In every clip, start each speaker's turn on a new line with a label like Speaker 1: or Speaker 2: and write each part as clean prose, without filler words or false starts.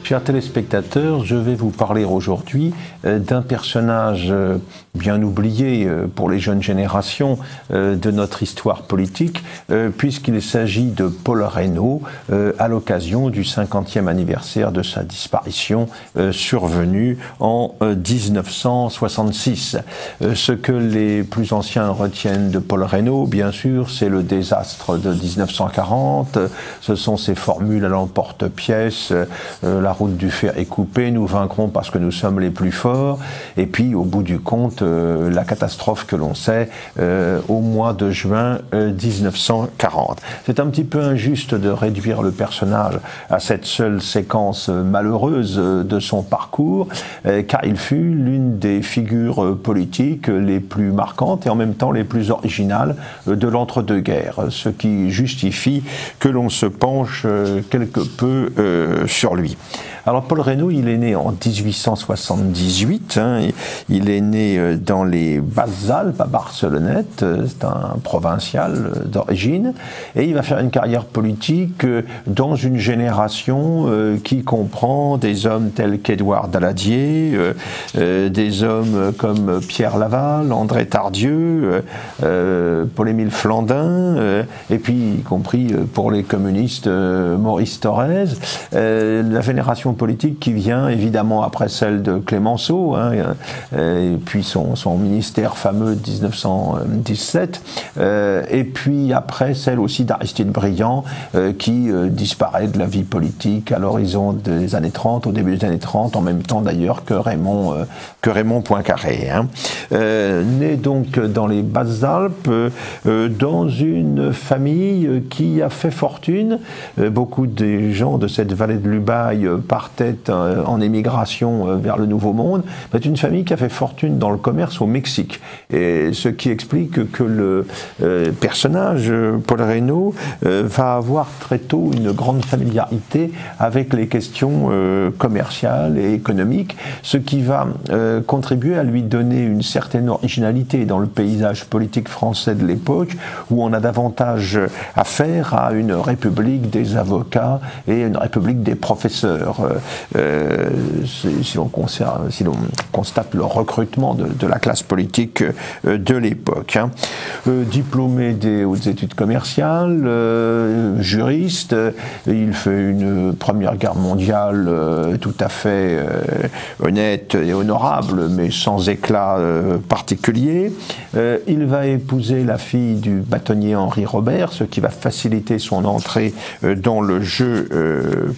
Speaker 1: Chers téléspectateurs, je vais vous parler aujourd'hui d'un personnage bien oublié pour les jeunes générations de notre histoire politique, puisqu'il s'agit de Paul Reynaud, à l'occasion du 50e anniversaire de sa disparition survenue en 1966. Ce que les plus anciens retiennent de Paul Reynaud, bien sûr, c'est le désastre de 1940, ce sont ses formules à l'emporte-pièce, la route du fer est coupée, nous vaincrons parce que nous sommes les plus forts, et puis au bout du compte, la catastrophe que l'on sait au mois de juin 1940. C'est un petit peu injuste de réduire le personnage à cette seule séquence malheureuse de son parcours, car il fut l'une des figures politiques les plus marquantes et en même temps les plus originales de l'entre-deux-guerres, ce qui justifie que l'on se penche quelque peu sur lui. Alors Paul Reynaud, il est né en 1878, il est né dans les Basses-Alpes, à Barcelonnette, c'est un provincial d'origine, et il va faire une carrière politique dans une génération qui comprend des hommes tels qu'Édouard Daladier, des hommes comme Pierre Laval, André Tardieu, Paul-Émile Flandin, et puis y compris pour les communistes Maurice Thorez, la génération politique qui vient évidemment après celle de Clémenceau, et puis son ministère fameux de 1917, et puis après celle aussi d'Aristide Briand qui disparaît de la vie politique à l'horizon des années 30, au début des années 30, en même temps d'ailleurs que Raymond Poincaré. Né donc dans les Basses-Alpes, dans une famille qui a fait fortune. Beaucoup des gens de cette vallée de l'Ubaye partaient en émigration vers le Nouveau Monde. C'est une famille qui a fait fortune dans le commerce au Mexique. Et ce qui explique que le personnage, Paul Reynaud, va avoir très tôt une grande familiarité avec les questions commerciales et économiques, ce qui va contribuer à lui donner une certaine originalité dans le paysage politique français de l'époque, où on a davantage affaire à une république des avocats et une république des professeurs. Si l'on constate le recrutement de la classe politique de l'époque. Diplômé des hautes études commerciales, juriste, il fait une première guerre mondiale tout à fait honnête et honorable, mais sans éclat particulier. Il va épouser la fille du bâtonnier Henri Robert, ce qui va faciliter son entrée dans le jeu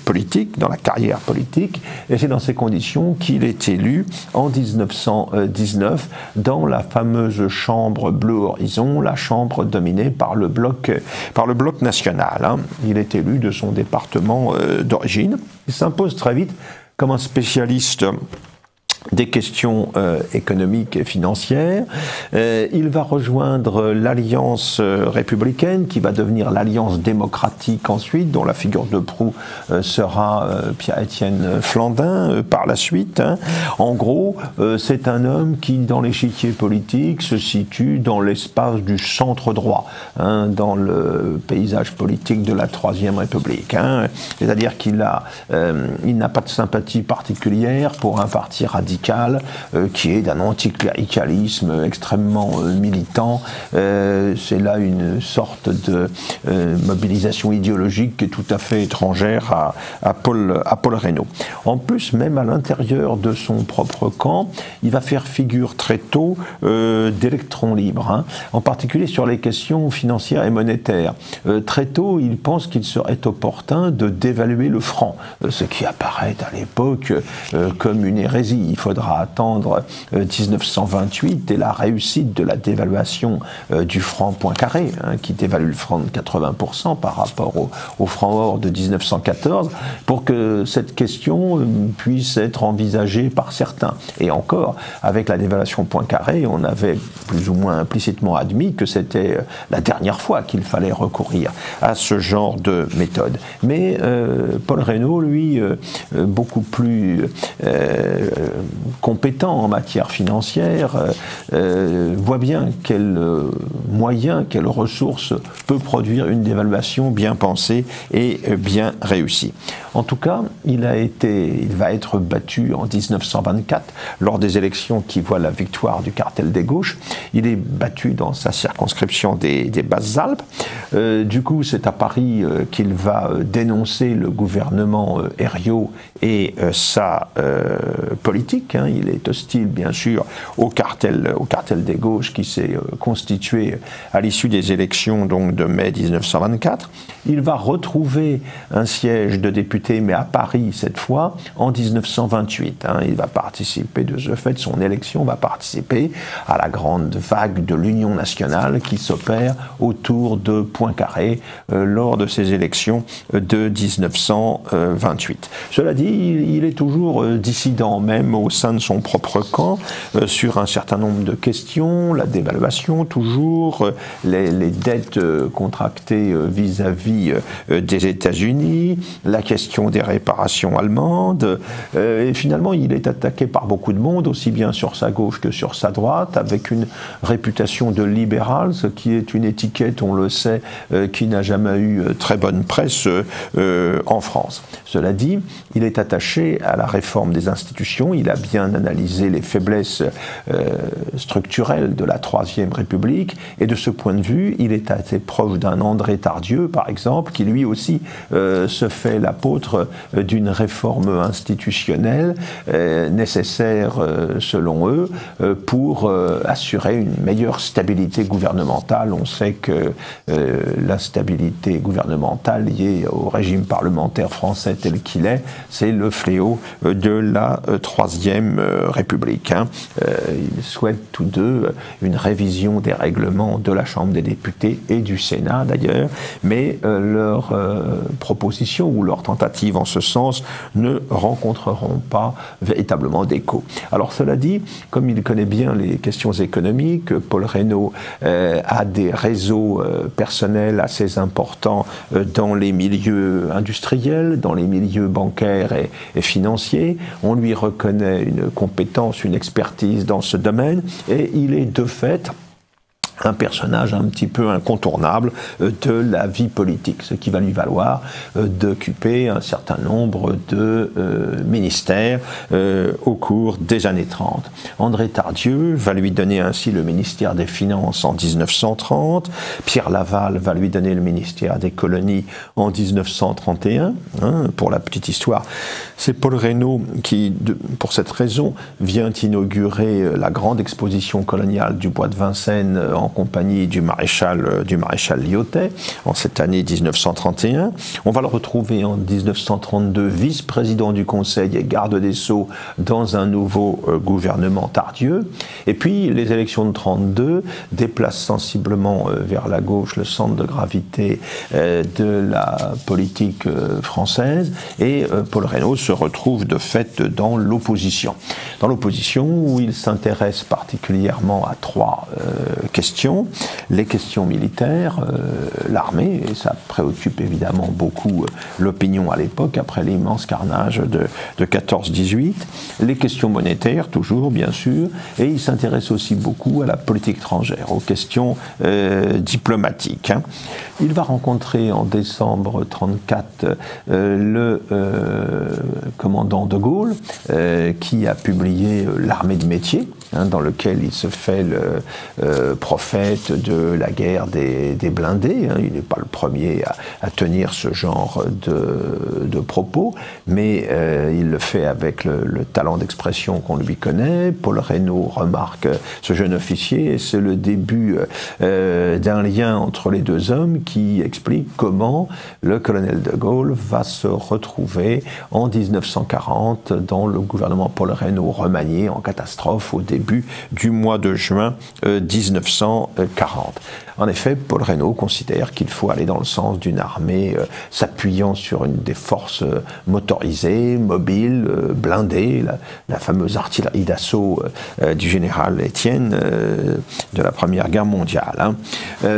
Speaker 1: politique, dans la carrière politique, et c'est dans ces conditions qu'il est élu en 1919 dans la fameuse chambre Bleu Horizon, la chambre dominée par le bloc national. Il est élu de son département d'origine. Il s'impose très vite comme un spécialiste des questions économiques et financières. Il va rejoindre l'Alliance républicaine, qui va devenir l'Alliance démocratique ensuite, dont la figure de proue sera Pierre-Étienne Flandin par la suite. En gros, c'est un homme qui, dans l'échiquier politique, se situe dans l'espace du centre droit, dans le paysage politique de la Troisième République. C'est-à-dire qu'il n'a pas de sympathie particulière pour un parti radical qui est d'un anticléricalisme extrêmement militant. C'est là une sorte de mobilisation idéologique qui est tout à fait étrangère à Paul Reynaud. En plus, même à l'intérieur de son propre camp, il va faire figure très tôt d'électron libre, en particulier sur les questions financières et monétaires. Très tôt, il pense qu'il serait opportun de dévaluer le franc, ce qui apparaît à l'époque comme une hérésie. Il faudra attendre 1928 et la réussite de la dévaluation du franc Poincaré, qui dévalue le franc de 80% par rapport au franc or de 1914, pour que cette question puisse être envisagée par certains. Et encore, avec la dévaluation Poincaré, on avait plus ou moins implicitement admis que c'était la dernière fois qu'il fallait recourir à ce genre de méthode. Mais Paul Reynaud, lui, beaucoup plus compétent en matière financière, voit bien quel moyen, quelle ressource peut produire une dévaluation bien pensée et bien réussie. En tout cas, il va être battu en 1924 lors des élections qui voient la victoire du cartel des gauches. Il est battu dans sa circonscription des Basses-Alpes. Du coup, c'est à Paris qu'il va dénoncer le gouvernement Herriot et sa politique. Il est hostile, bien sûr, au cartel des gauches qui s'est constitué à l'issue des élections donc, de mai 1924. Il va retrouver un siège de député, mais à Paris cette fois, en 1928. Il va participer de ce fait, son élection va participer à la grande vague de l'Union nationale qui s'opère autour de Poincaré lors de ces élections de 1928. Cela dit, il est toujours dissident, même au sein de son propre camp, sur un certain nombre de questions, la dévaluation toujours, les dettes contractées vis-à-vis des États-Unis, la question des réparations allemandes, et finalement il est attaqué par beaucoup de monde, aussi bien sur sa gauche que sur sa droite, avec une réputation de libéral, ce qui est une étiquette, on le sait, qui n'a jamais eu très bonne presse en France. Cela dit, il est attaché à la réforme des institutions, il a bien analysé les faiblesses structurelles de la Troisième République, et de ce point de vue, il est assez proche d'un André Tardieu, par exemple, qui lui aussi se fait l'apôtre d'une réforme institutionnelle nécessaire, selon eux, pour assurer une meilleure stabilité gouvernementale. On sait que l'instabilité gouvernementale liée au régime parlementaire français tel qu'il est, c'est le fléau de la Troisième République. Ils souhaitent tous deux une révision des règlements de la Chambre des députés et du Sénat d'ailleurs, mais leurs propositions ou leurs tentatives en ce sens ne rencontreront pas véritablement d'écho. Alors cela dit, comme il connaît bien les questions économiques, Paul Reynaud a des réseaux personnels assez importants dans les milieux industriels, dans les milieux bancaires et financiers. On lui reconnaît une compétence, une expertise dans ce domaine, et il est de fait un personnage un petit peu incontournable de la vie politique, ce qui va lui valoir d'occuper un certain nombre de ministères au cours des années 30. André Tardieu va lui donner ainsi le ministère des Finances en 1930, Pierre Laval va lui donner le ministère des Colonies en 1931. Pour la petite histoire, c'est Paul Reynaud qui, pour cette raison, vient inaugurer la grande exposition coloniale du Bois de Vincennes en compagnie du maréchal Lyautey en cette année 1931. On va le retrouver en 1932 vice-président du Conseil et garde des Sceaux dans un nouveau gouvernement Tardieu. Et puis les élections de 1932 déplacent sensiblement vers la gauche le centre de gravité de la politique française, et Paul Reynaud se retrouve de fait dans l'opposition. Dans l'opposition où il s'intéresse particulièrement à trois questions. Les questions militaires, l'armée, et ça préoccupe évidemment beaucoup l'opinion à l'époque, après l'immense carnage de 14-18. Les questions monétaires, toujours bien sûr, et il s'intéresse aussi beaucoup à la politique étrangère, aux questions diplomatiques. Il va rencontrer en décembre 1934 le commandant de Gaulle, qui a publié L'armée de métier, dans lequel il se fait le prophète de la guerre des blindés. Il n'est pas le premier à tenir ce genre de propos, mais il le fait avec le talent d'expression qu'on lui connaît. Paul Reynaud remarque ce jeune officier, et c'est le début d'un lien entre les deux hommes qui explique comment le colonel de Gaulle va se retrouver en 1940 dans le gouvernement Paul Reynaud remanié en catastrophe au début du mois de juin 1940. En effet, Paul Reynaud considère qu'il faut aller dans le sens d'une armée s'appuyant sur des forces motorisées, mobiles, blindées, la fameuse artillerie d'assaut du général Étienne de la Première Guerre mondiale.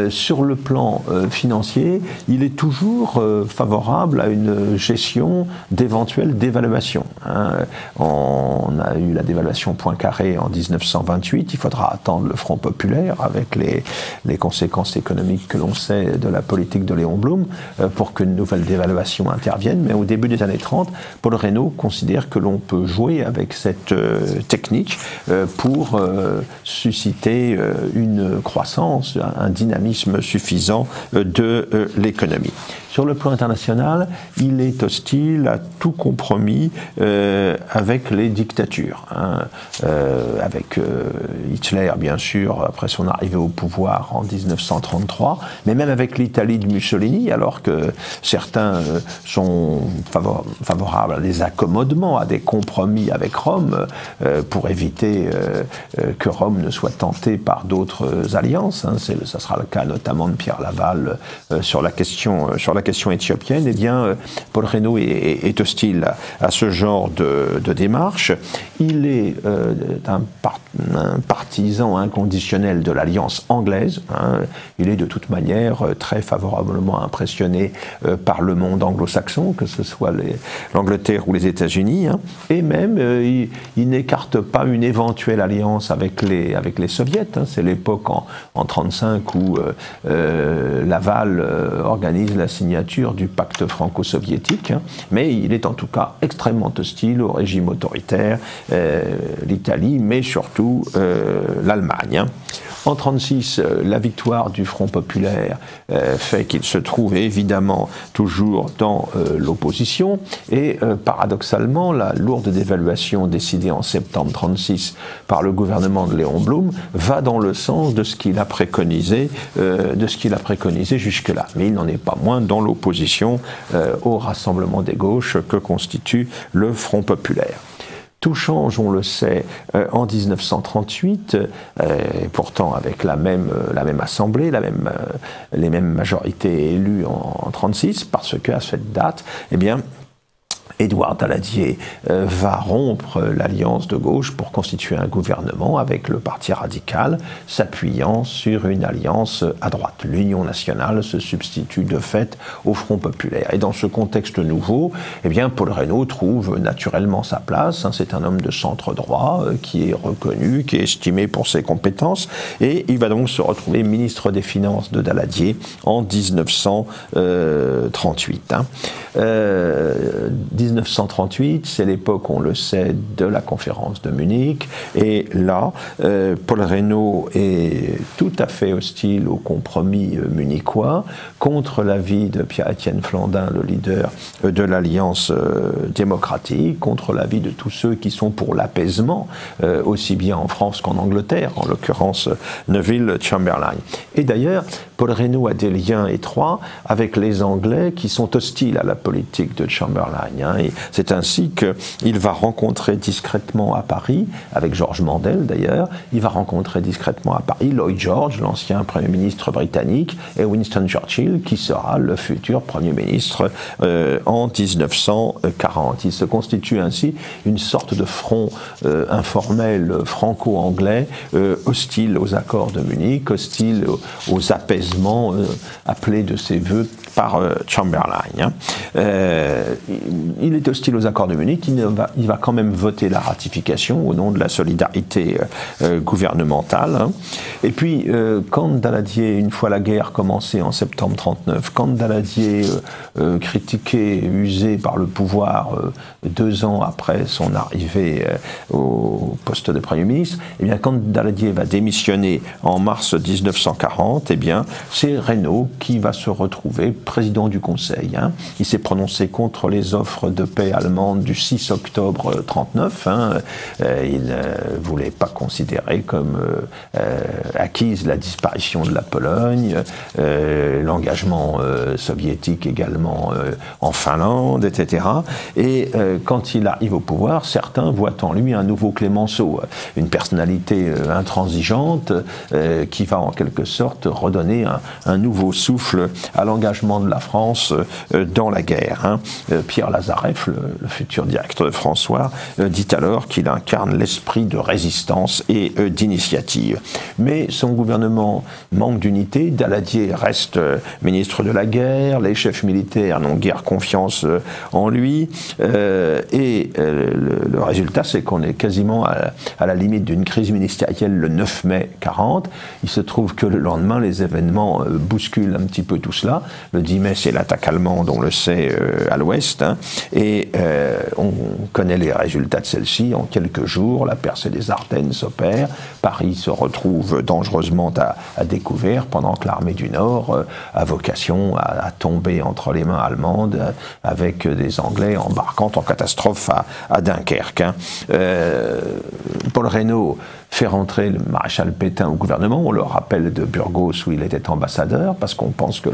Speaker 1: Sur le plan financier, il est toujours favorable à une gestion d'éventuelles dévaluations. On a eu la dévaluation Poincaré en 1928. Il faudra attendre le Front populaire avec les conséquences économiques que l'on sait de la politique de Léon Blum pour qu'une nouvelle dévaluation intervienne. Mais au début des années 30, Paul Reynaud considère que l'on peut jouer avec cette technique pour susciter une croissance, un dynamisme suffisant de l'économie. Sur le plan international, il est hostile à tout compromis avec les dictatures, hein, avec Hitler bien sûr après son arrivée au pouvoir en 1933, mais même avec l'Italie de Mussolini, alors que certains sont favorables à des accommodements, à des compromis avec Rome pour éviter que Rome ne soit tentée par d'autres alliances. Hein, ça sera le cas notamment de Pierre Laval sur la question éthiopienne. Eh bien, Paul Reynaud est hostile à ce genre de démarche. Il est un partisan inconditionnel de l'alliance anglaise. Hein. Il est de toute manière très favorablement impressionné par le monde anglo-saxon, que ce soit l'Angleterre ou les États-Unis. Hein. Et même, il n'écarte pas une éventuelle alliance avec les soviets. Hein. C'est l'époque en 1935 où Laval organise la signature du pacte franco-soviétique, hein, mais il est en tout cas extrêmement hostile au régime autoritaire, l'Italie, mais surtout l'Allemagne. Hein. En 1936, la victoire du Front populaire fait qu'il se trouve évidemment toujours dans l'opposition et paradoxalement, la lourde dévaluation décidée en septembre 1936 par le gouvernement de Léon Blum va dans le sens de ce qu'il a préconisé, jusque-là. Mais il n'en est pas moins dans l'opposition au rassemblement des gauches que constitue le Front populaire. Tout change, on le sait, en 1938, pourtant avec la même assemblée, les mêmes majorités élues en 1936, parce qu'à cette date, eh bien, Édouard Daladier va rompre l'alliance de gauche pour constituer un gouvernement avec le Parti radical, s'appuyant sur une alliance à droite. L'Union nationale se substitue de fait au Front populaire. Et dans ce contexte nouveau, eh bien, Paul Reynaud trouve naturellement sa place. C'est un homme de centre droit qui est reconnu, qui est estimé pour ses compétences, et il va donc se retrouver ministre des Finances de Daladier en 1938. 1938, c'est l'époque, on le sait, de la conférence de Munich, et là, Paul Reynaud est tout à fait hostile au compromis munichois, contre l'avis de Pierre-Étienne Flandin, le leader de l'Alliance démocratique, contre l'avis de tous ceux qui sont pour l'apaisement, aussi bien en France qu'en Angleterre, en l'occurrence Neville Chamberlain. Et d'ailleurs, Paul Reynaud a des liens étroits avec les Anglais qui sont hostiles à la politique de Chamberlain. Hein, et c'est ainsi qu'il va rencontrer discrètement à Paris, avec George Mandel d'ailleurs, il va rencontrer discrètement à Paris Lloyd George, l'ancien Premier ministre britannique, et Winston Churchill, qui sera le futur Premier ministre en 1940. Il se constitue ainsi une sorte de front informel franco-anglais, hostile aux accords de Munich, hostile aux apaisements appelés de ses voeux par Chamberlain. Hein. Il est hostile aux accords de Munich, il va quand même voter la ratification au nom de la solidarité gouvernementale. Hein. Et puis, quand Daladier, une fois la guerre commencée en septembre 1939, quand Daladier, critiqué, usé par le pouvoir 2 ans après son arrivée au poste de Premier ministre, eh bien, quand Daladier va démissionner en mars 1940, eh bien, c'est Reynaud qui va se retrouver président du Conseil. Hein. Il s'est prononcé contre les offres de paix allemandes du 6 octobre 1939. Hein. Il ne voulait pas considérer comme acquise la disparition de la Pologne, l'engagement soviétique également en Finlande, etc. Et quand il arrive au pouvoir, certains voient en lui un nouveau Clémenceau, une personnalité intransigeante qui va en quelque sorte redonner un nouveau souffle à l'engagement de la France dans la guerre. Hein. Pierre Lazareff, le futur directeur de François, dit alors qu'il incarne l'esprit de résistance et d'initiative. Mais son gouvernement manque d'unité. Daladier reste ministre de la guerre, les chefs militaires n'ont guère confiance en lui, et le résultat, c'est qu'on est quasiment à la limite d'une crise ministérielle le 9 mai 40. Il se trouve que le lendemain, les événements bousculent un petit peu tout cela. Le 10 mai, c'est l'attaque allemande, on le sait, à l'ouest, hein, et on connaît les résultats de celle-ci. En quelques jours, la percée des Ardennes s'opère, Paris se retrouve dangereusement à découvert, pendant que l'armée du Nord a vocation à tomber entre les mains allemandes, avec des Anglais embarquant en catastrophe à Dunkerque. Hein. Paul Reynaud fait rentrer le maréchal Pétain au gouvernement. On le rappelle de Burgos où il était ambassadeur, parce qu'on pense que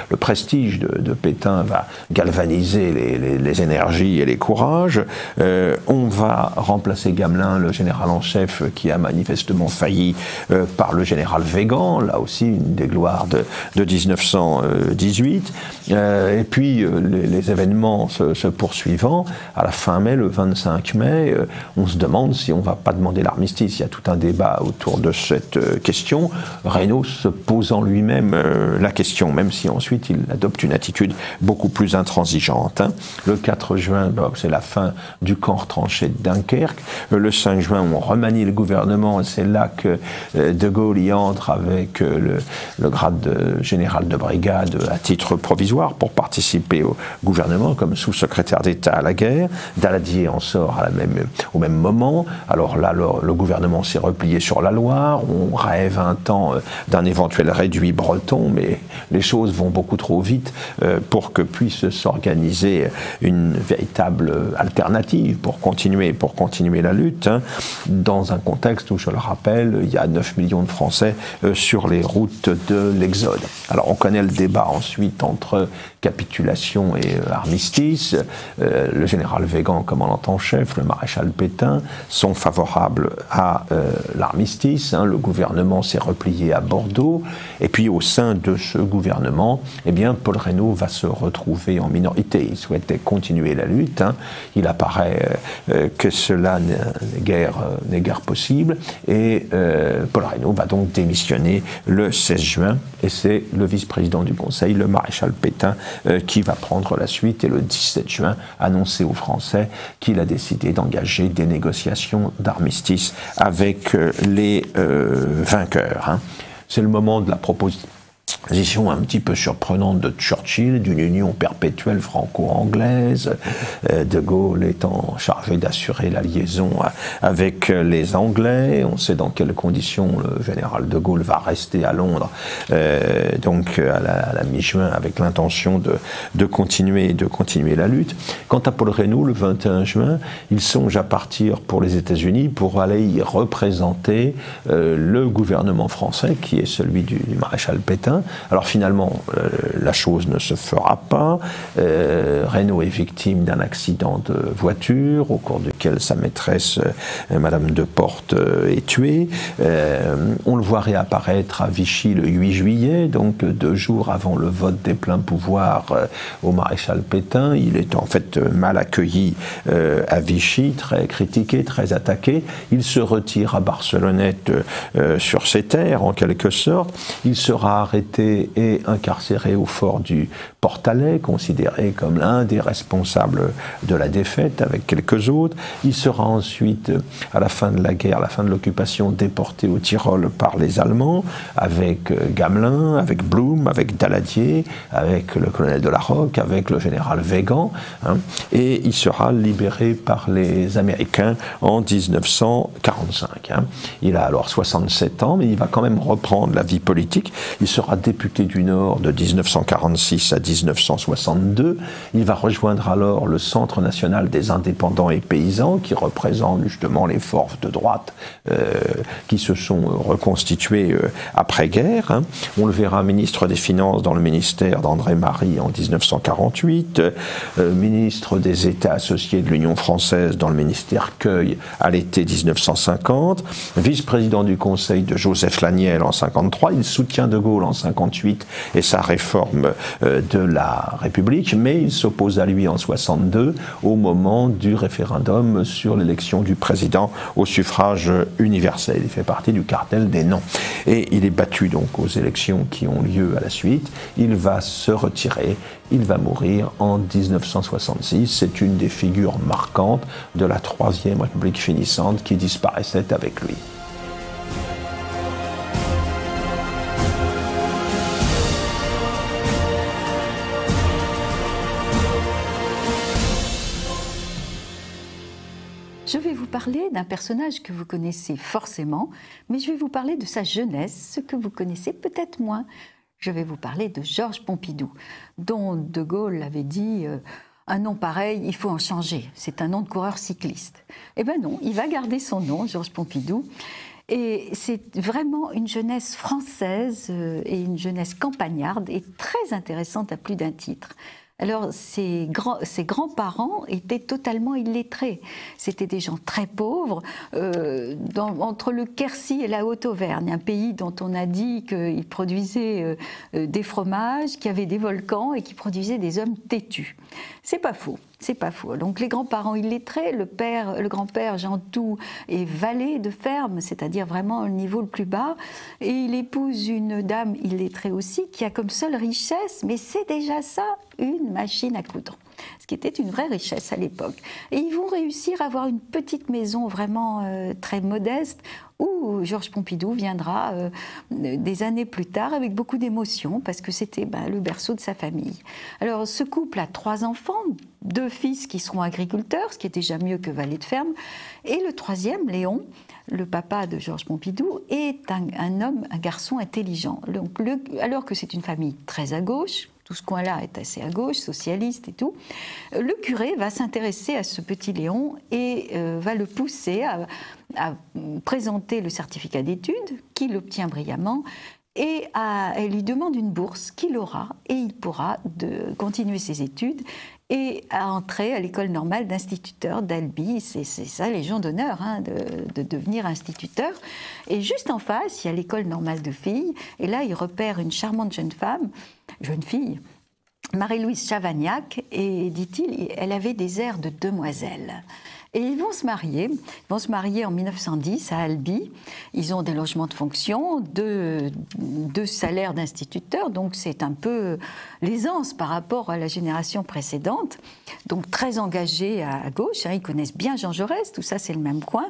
Speaker 1: le prestige de Pétain va galvaniser les énergies et les courages. On va remplacer Gamelin, le général en chef, qui a manifestement failli, par le général Weygand, là aussi une des gloires de 1918. Et puis les événements se poursuivant, à la fin mai, le 25 mai, on se demande si on ne va pas demander l'armistice. Il y a tout un débat autour de cette question, Reynaud se posant lui-même la question, même si ensuite il adopte une attitude beaucoup plus intransigeante. Hein. Le 4 juin, c'est la fin du camp retranché de Dunkerque. Le 5 juin, on remanie le gouvernement, et c'est là que De Gaulle y entre avec le grade de général de brigade à titre provisoire pour participer au gouvernement comme sous-secrétaire d'État à la guerre. Daladier en sort au même moment. Alors là, le gouvernement s'est replié sur la Loire. On rêve un temps d'un éventuel réduit breton, mais les choses vont beaucoup trop vite pour que puisse s'organiser une véritable alternative pour continuer la lutte, hein, dans un contexte où, je le rappelle, il y a 9 millions de Français sur les routes de l'Exode. Alors on connaît le débat ensuite entre capitulation et armistice. Le général Weygand, commandant en chef, le maréchal Pétain sont favorables à l'armistice. Hein. Le gouvernement s'est replié à Bordeaux. Et puis au sein de ce gouvernement, eh bien, Paul Reynaud va se retrouver en minorité. Il souhaitait continuer la lutte. Hein. Il apparaît que cela n'est guère possible. Et Paul Reynaud va donc démissionner le 16 juin. Et c'est le vice-président du Conseil, le maréchal Pétain, qui va prendre la suite et le 17 juin annoncer aux Français qu'il a décidé d'engager des négociations d'armistice avec les vainqueurs. Hein. C'est le moment de la proposition un petit peu surprenante de Churchill, d'une union perpétuelle franco-anglaise, De Gaulle étant chargé d'assurer la liaison avec les Anglais. On sait dans quelles conditions le général De Gaulle va rester à Londres, donc à la mi-juin, avec l'intention de continuer la lutte. Quant à Paul Reynaud, le 21 juin, il songe à partir pour les États-Unis pour aller y représenter le gouvernement français, qui est celui du maréchal Pétain. Alors finalement, la chose ne se fera pas. Reynaud est victime d'un accident de voiture au cours duquel sa maîtresse, Madame Deportes, est tuée. On le voit réapparaître à Vichy le 8 juillet, donc 2 jours avant le vote des pleins pouvoirs au maréchal Pétain. Il est en fait mal accueilli à Vichy, très critiqué, très attaqué. Il se retire à Barcelonnette sur ses terres, en quelque sorte. Il sera arrêté et incarcéré au fort du Portalet, considéré comme l'un des responsables de la défaite, avec quelques autres. Il sera ensuite, à la fin de la guerre, à la fin de l'occupation, déporté au Tyrol par les Allemands, avec Gamelin, avec Blum, avec Daladier, avec le colonel de la Rocque, avec le général Weygand, hein, et il sera libéré par les Américains en 1945. Hein. Il a alors 67 ans, mais il va quand même reprendre la vie politique. Il sera député du Nord de 1946 à 1962. Il va rejoindre alors le Centre national des indépendants et paysans, qui représente justement les forces de droite qui se sont reconstituées après-guerre. Hein. On le verra ministre des Finances dans le ministère d'André Marie en 1948, ministre des États associés de l'Union française dans le ministère Queuille à l'été 1950, vice-président du Conseil de Joseph Laniel en 1953. Il soutient De Gaulle en 1953 58 et sa réforme de la République, mais il s'oppose à lui en 62 au moment du référendum sur l'élection du président au suffrage universel. Il fait partie du cartel des non. Et il est battu donc aux élections qui ont lieu à la suite. Il va se retirer, il va mourir en 1966. C'est une des figures marquantes de la Troisième République finissante qui disparaissait avec lui.
Speaker 2: Je vais vous parler d'un personnage que vous connaissez forcément, mais je vais vous parler de sa jeunesse, ce que vous connaissez peut-être moins. Je vais vous parler de Georges Pompidou, dont De Gaulle avait dit un nom pareil, il faut en changer. C'est un nom de coureur cycliste. Eh bien non, il va garder son nom, Georges Pompidou. Et c'est vraiment une jeunesse française et une jeunesse campagnarde et très intéressante à plus d'un titre. Alors, ses grands-parents étaient totalement illettrés. C'étaient des gens très pauvres, entre le Quercy et la Haute-Auvergne, un pays dont on a dit qu'il produisait des fromages, qui avait des volcans et qui produisait des hommes têtus. C'est pas faux. C'est pas faux. Donc les grands-parents illettrés, le grand-père Jean Tout est valet de ferme, c'est-à-dire vraiment au niveau le plus bas, et il épouse une dame illettrée aussi qui a comme seule richesse, mais c'est déjà ça, une machine à coudre. Ce qui était une vraie richesse à l'époque. Et ils vont réussir à avoir une petite maison vraiment très modeste où Georges Pompidou viendra des années plus tard avec beaucoup d'émotion parce que c'était le berceau de sa famille. Alors ce couple a 3 enfants, 2 fils qui seront agriculteurs, ce qui est déjà mieux que valet de ferme, et le 3e, Léon, le papa de Georges Pompidou, est un garçon intelligent. Donc, alors que c'est une famille très à gauche, tout ce coin-là est assez à gauche, socialiste et tout, le curé va s'intéresser à ce petit Léon et va le pousser à présenter le certificat d'études, qu'il obtient brillamment, et elle lui demande une bourse qu'il aura, et il pourra continuer ses études et à entrer à l'école normale d'instituteur d'Albi. C'est ça, légion d'honneur, de devenir instituteur. Et juste en face, il y a l'école normale de filles, et là, il repère une charmante jeune fille, Marie-Louise Chavagnac, et dit-il, elle avait des airs de demoiselle. Et ils vont se marier en 1910 à Albi. Ils ont des logements de fonction, deux salaires d'instituteurs, donc c'est un peu l'aisance par rapport à la génération précédente. Donc très engagés à gauche, ils connaissent bien Jean Jaurès, tout ça c'est le même coin.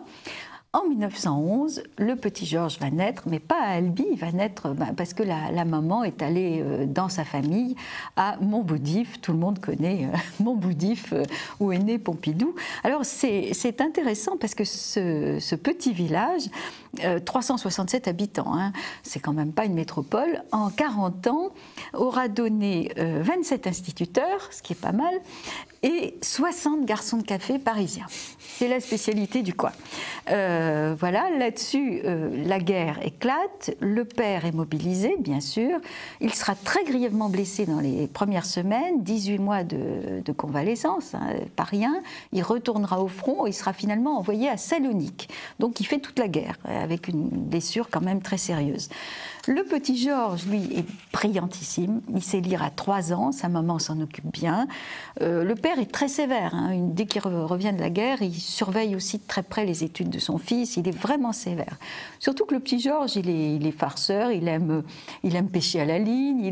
Speaker 2: En 1911, le petit Georges va naître, mais pas à Albi, il va naître parce que la maman est allée dans sa famille à Montboudif. Tout le monde connaît Montboudif, où est né Pompidou. Alors c'est intéressant parce que ce petit village, 367 habitants, c'est quand même pas une métropole, en 40 ans aura donné 27 instituteurs, ce qui est pas mal, et 60 garçons de café parisiens. C'est la spécialité du coin. Voilà, là-dessus, la guerre éclate, le père est mobilisé, bien sûr, il sera très grièvement blessé dans les premières semaines, 18 mois de convalescence, pas rien, il retournera au front, il sera finalement envoyé à Salonique. Donc il fait toute la guerre, avec une blessure quand même très sérieuse. Le petit Georges, lui, est brillantissime. Il sait lire à 3 ans, sa maman s'en occupe bien. Le père est très sévère. Dès qu'il revient de la guerre, il surveille aussi de très près les études de son fils. Il est vraiment sévère. Surtout que le petit Georges, il est farceur, il aime pêcher à la ligne,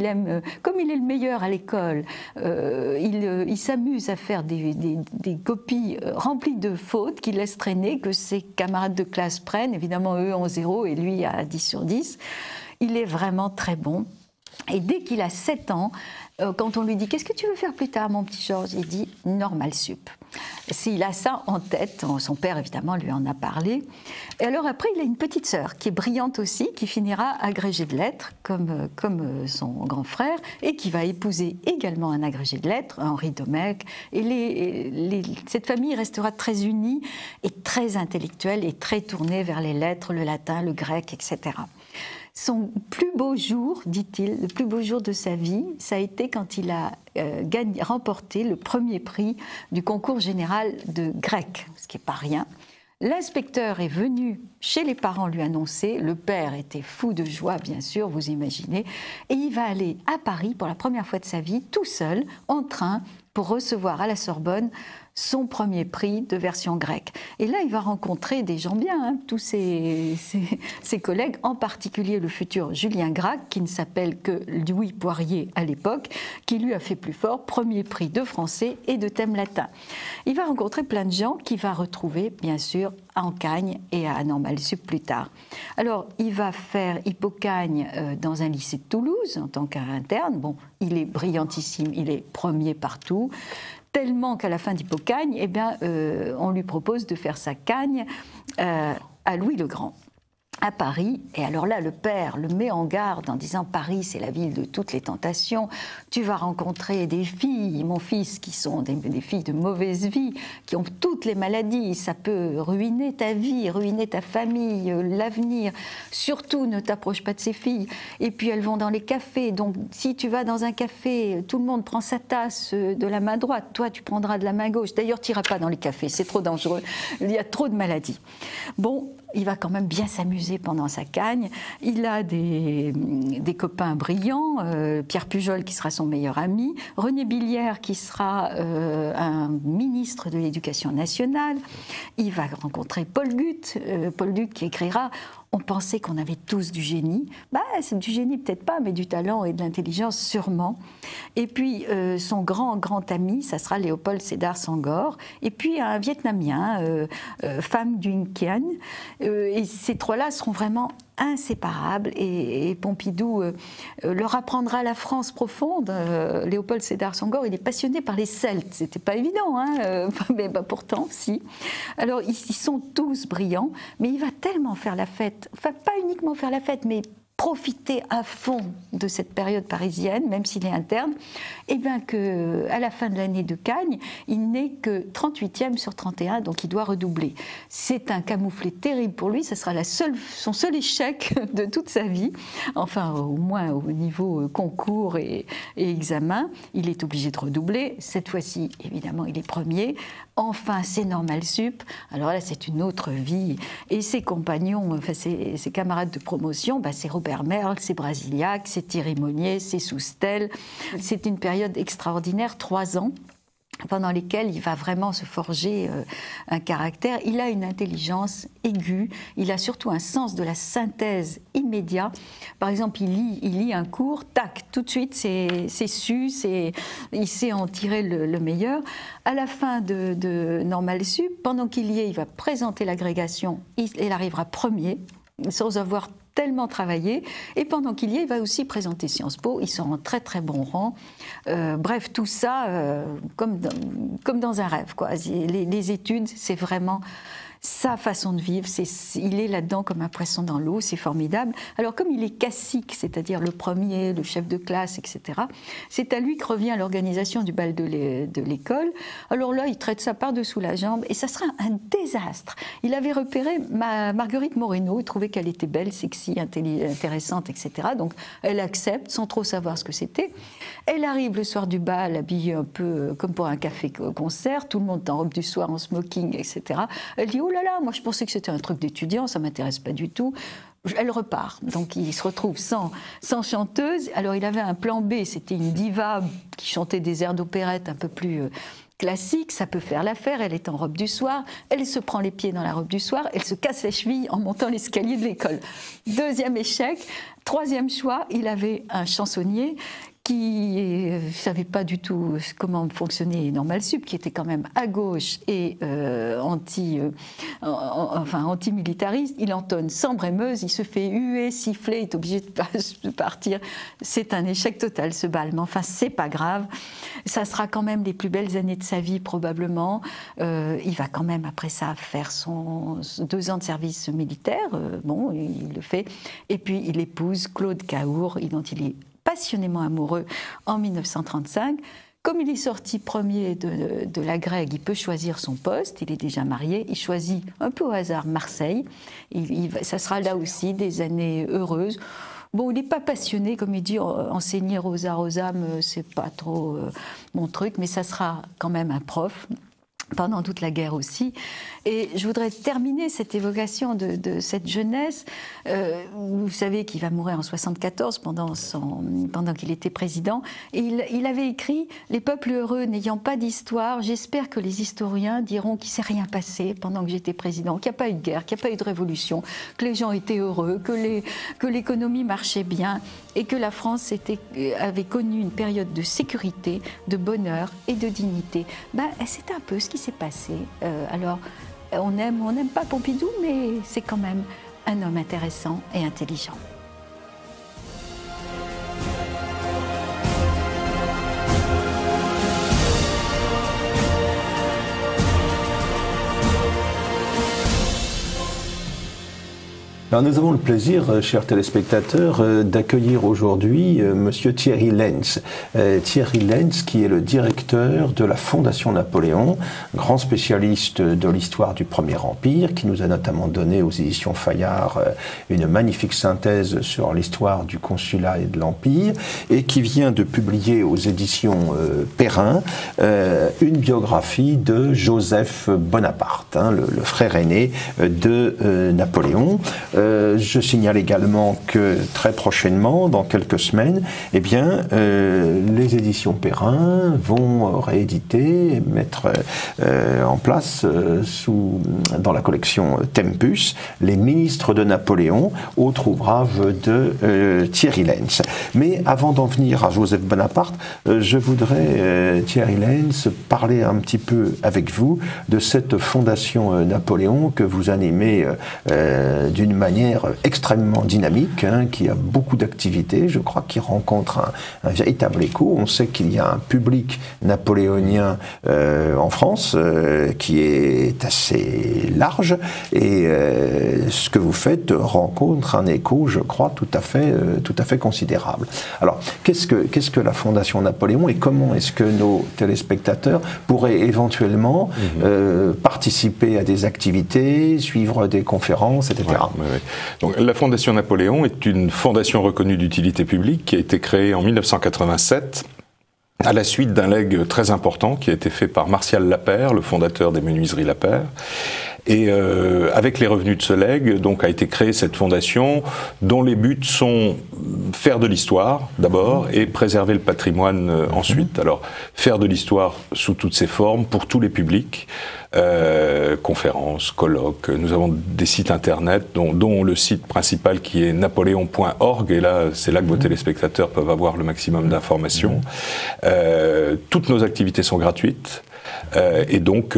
Speaker 2: comme il est le meilleur à l'école, il s'amuse à faire des copies remplies de fautes qu'il laisse traîner, que ses camarades de classe prennent. Évidemment, eux ont 0 et lui a 10 sur 10. Il est vraiment très bon. Et dès qu'il a 7 ans, quand on lui dit « Qu'est-ce que tu veux faire plus tard, mon petit Georges ?» Il dit « Normal sup ». S'il a ça en tête, son père évidemment lui en a parlé. Et alors après, il a une petite sœur qui est brillante aussi, qui finira agrégée de lettres, comme son grand frère, et qui va épouser également un agrégé de lettres, Henri Domecq. Et cette famille restera très unie et très intellectuelle et très tournée vers les lettres, le latin, le grec, etc. Son plus beau jour, dit-il, le plus beau jour de sa vie, ça a été quand il a remporté le premier prix du concours général de grec, ce qui n'est pas rien. L'inspecteur est venu chez les parents lui annoncer, le père était fou de joie bien sûr, vous imaginez, et il va aller à Paris pour la première fois de sa vie, tout seul, en train, pour recevoir à la Sorbonne son premier prix de version grecque. Et là, il va rencontrer des gens bien, hein, tous ses collègues, en particulier le futur Julien Gracq, qui ne s'appelle que Louis Poirier à l'époque, qui lui a fait plus fort, premier prix de français et de thème latin. Il va rencontrer plein de gens qu'il va retrouver, bien sûr, à Encagne et à Normal Sup plus tard. Alors, il va faire Hippocagne dans un lycée de Toulouse, en tant qu'interne. Bon, il est brillantissime, il est premier partout. Tellement qu'à la fin d'Hippocagne, eh bien, on lui propose de faire sa cagne à Louis le Grand, à Paris. Et alors là, le père le met en garde en disant « Paris, c'est la ville de toutes les tentations. Tu vas rencontrer des filles, mon fils, qui sont des filles de mauvaise vie, qui ont toutes les maladies. Ça peut ruiner ta vie, ruiner ta famille, l'avenir. Surtout, ne t'approche pas de ces filles. Et puis, elles vont dans les cafés. Donc, si tu vas dans un café, tout le monde prend sa tasse de la main droite. Toi, tu prendras de la main gauche. D'ailleurs, tu n'iras pas dans les cafés. C'est trop dangereux. Il y a trop de maladies. » Bon, il va quand même bien s'amuser pendant sa cagne. Il a des copains brillants, Pierre Pujol qui sera son meilleur ami, René Billière qui sera un ministre de l'Éducation nationale. Il va rencontrer Paul Gut qui écrira « On pensait qu'on avait tous du génie. » Bah, c'est du génie peut-être pas, mais du talent et de l'intelligence sûrement. Et puis son grand ami, ça sera Léopold Sédar Senghor. Et puis un Vietnamien, Pham Duy Quien. Et ces trois-là seront vraiment inséparables et Pompidou leur apprendra la France profonde. Léopold Sédar Senghor, il est passionné par les Celtes. C'était pas évident, hein, mais bah, pourtant, si. Alors, ils sont tous brillants, mais il va tellement faire la fête, enfin, pas uniquement faire la fête, mais profiter à fond de cette période parisienne, même s'il est interne, et bien qu'à la fin de l'année de Cagne, il n'est que 38e sur 31, donc il doit redoubler. C'est un camouflet terrible pour lui, ça sera son seul échec de toute sa vie, enfin au moins au niveau concours et examen. Il est obligé de redoubler, cette fois-ci évidemment il est premier. Enfin, c'est Normal Sup. Alors là, c'est une autre vie. Et ses compagnons, enfin, ses camarades de promotion, bah, c'est Robert Merle, c'est Brasiliac, c'est Thierry Monnier, c'est Soustelle. C'est une période extraordinaire, 3 ans, pendant lesquels il va vraiment se forger un caractère. Il a une intelligence aiguë, il a surtout un sens de la synthèse immédiat. Par exemple, il lit un cours, tac, tout de suite, c'est su, il sait en tirer le meilleur. À la fin de Normal Sup, pendant qu'il y est, il va présenter l'agrégation, il arrivera premier, sans avoir tellement travaillé, et pendant qu'il y est, il va aussi présenter Sciences Po, il sort en très très bon rang. Bref, tout ça, comme dans un rêve, quoi. Les études, c'est vraiment sa façon de vivre, il est là-dedans comme un poisson dans l'eau, c'est formidable. Alors comme il est cacique, c'est-à-dire le premier, le chef de classe, etc., c'est à lui que revient l'organisation du bal de l'école. Alors là, il traite ça par-dessous la jambe et ça sera un désastre. Il avait repéré Marguerite Moreno, il trouvait qu'elle était belle, sexy, intéressante, etc. Donc elle accepte sans trop savoir ce que c'était. Elle arrive le soir du bal, habillée un peu comme pour un café-concert, tout le monde en robe du soir, en smoking, etc. Elle dit « Oh là là, moi je pensais que c'était un truc d'étudiant, ça ne m'intéresse pas du tout ». Elle repart, donc il se retrouve sans chanteuse. Alors il avait un plan B, c'était une diva qui chantait des airs d'opérette un peu plus classiques, ça peut faire l'affaire. Elle est en robe du soir, elle se prend les pieds dans la robe du soir, elle se casse les chevilles en montant l'escalier de l'école. Deuxième échec. Troisième choix, il avait un chansonnier qui ne savait pas du tout comment fonctionnait Normal Sup, qui était quand même à gauche et anti-militariste. Il entonne sans brémeuse, il se fait huer, siffler, il est obligé de partir. C'est un échec total, ce bal, mais enfin, c'est pas grave. Ça sera quand même les plus belles années de sa vie, probablement. Il va quand même, après ça, faire 2 ans de service militaire. Bon, il le fait. Et puis, il épouse Claude Cahour, dont il est passionnément amoureux en 1935. Comme il est sorti premier de la Grègue, il peut choisir son poste, il est déjà marié, il choisit un peu au hasard Marseille. Ça sera là aussi des années heureuses. Bon, il n'est pas passionné, comme il dit, enseigner aux arts aux âmes, c'est pas trop mon truc, mais ça sera quand même un prof. pendant toute la guerre aussi. Et je voudrais terminer cette évocation de cette jeunesse. Vous savez qu'il va mourir en 1974 pendant qu'il était président. Et il avait écrit « Les peuples heureux n'ayant pas d'histoire, j'espère que les historiens diront qu'il ne s'est rien passé pendant que j'étais président, qu'il n'y a pas eu de guerre, qu'il n'y a pas eu de révolution, que les gens étaient heureux, que l'économie marchait bien et que la France avait connu une période de sécurité, de bonheur et de dignité. » C'est un peu ce qui s'est passé. Alors, on n'aime pas Pompidou, mais c'est quand même un homme intéressant et intelligent.
Speaker 1: Alors nous avons le plaisir, chers téléspectateurs, d'accueillir aujourd'hui Monsieur Thierry Lenz. Thierry Lenz, qui est le directeur de la Fondation Napoléon, grand spécialiste de l'histoire du Premier Empire, qui nous a notamment donné aux éditions Fayard une magnifique synthèse sur l'histoire du consulat et de l'Empire, et qui vient de publier aux éditions Perrin une biographie de Joseph Bonaparte, le frère aîné de Napoléon. Je signale également que très prochainement, dans quelques semaines, eh bien, les éditions Perrin vont rééditer, mettre en place dans la collection Tempus, les ministres de Napoléon, autre ouvrage de Thierry Lenz. Mais avant d'en venir à Joseph Bonaparte, je voudrais, Thierry Lenz, parler un petit peu avec vous de cette fondation Napoléon que vous animez d'une manière extrêmement dynamique, qui a beaucoup d'activités, je crois, qui rencontre un véritable écho. On sait qu'il y a un public napoléonien en France qui est assez large, et ce que vous faites rencontre un écho, je crois, tout à fait considérable. Alors, qu'est-ce que la Fondation Napoléon, et comment est-ce que nos téléspectateurs pourraient éventuellement participer à des activités, suivre des conférences, etc.
Speaker 3: Ouais. Donc, la Fondation Napoléon est une fondation reconnue d'utilité publique qui a été créée en 1987 à la suite d'un legs très important qui a été fait par Martial Lapeyre, le fondateur des menuiseries Lapeyre. Et avec les revenus de ce legs, donc a été créée cette fondation dont les buts sont faire de l'histoire d'abord et préserver le patrimoine ensuite. Alors faire de l'histoire sous toutes ses formes pour tous les publics, conférences, colloques. Nous avons des sites internet dont le site principal qui est napoléon.org, et là c'est là que vos téléspectateurs peuvent avoir le maximum d'informations. Toutes nos activités sont gratuites. Et donc,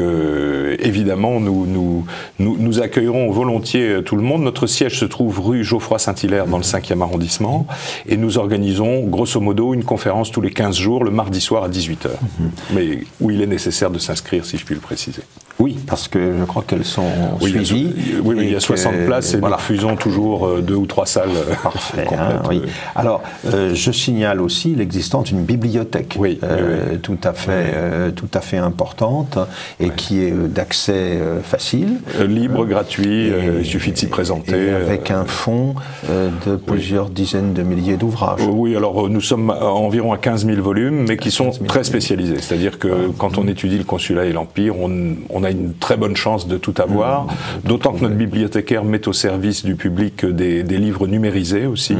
Speaker 3: évidemment, nous accueillerons volontiers tout le monde. Notre siège se trouve rue Geoffroy-Saint-Hilaire dans le 5e arrondissement, et nous organisons grosso modo une conférence tous les 15 jours, le mardi soir à 18h, mais où il est nécessaire de s'inscrire, si je puis le préciser.
Speaker 1: Oui, parce que je crois qu'elles sont suivies.
Speaker 3: Oui, il y a 60 places et voilà. Nous refusons toujours 2 ou 3 salles
Speaker 1: complètes. Oui. Alors, je signale aussi l'existence d'une bibliothèque tout à fait importante et qui est d'accès facile.
Speaker 3: Libre, gratuit, il suffit de s'y présenter.
Speaker 1: Et avec un fonds de plusieurs dizaines de milliers d'ouvrages.
Speaker 3: Oui, alors nous sommes environ à 15 000 volumes, mais qui sont très spécialisés. C'est-à-dire que quand on étudie le consulat et l'Empire, on a une très bonne chance de tout avoir, d'autant que notre bibliothécaire met au service du public des livres numérisés aussi.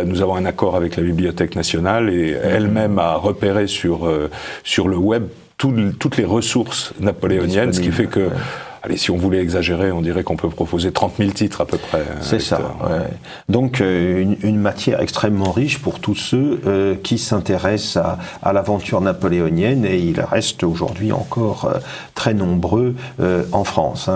Speaker 3: Nous avons un accord avec la Bibliothèque nationale et elle-même a repéré sur le web toutes les ressources napoléoniennes, ce qui fait que allez, si on voulait exagérer, on dirait qu'on peut proposer 30 000 titres à peu près.
Speaker 1: C'est ça. Ouais. Donc une matière extrêmement riche pour tous ceux qui s'intéressent à l'aventure napoléonienne, et il reste aujourd'hui encore très nombreux en France.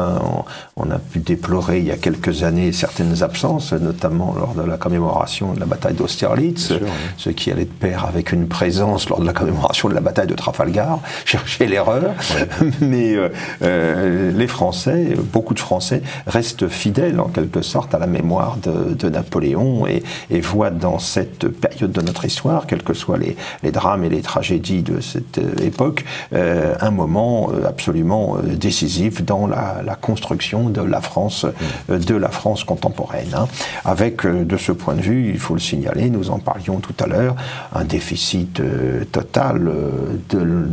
Speaker 1: On a pu déplorer il y a quelques années certaines absences, notamment lors de la commémoration de la bataille d'Austerlitz, ce qui allait de pair avec une présence lors de la commémoration de la bataille de Trafalgar. Cherchez l'erreur. Mais les Français, beaucoup de Français, restent fidèles en quelque sorte à la mémoire de Napoléon et voient dans cette période de notre histoire, quels que soient les drames et les tragédies de cette époque, un moment absolument décisif dans la construction de la France contemporaine. Hein. Avec, de ce point de vue, il faut le signaler, nous en parlions tout à l'heure, un déficit total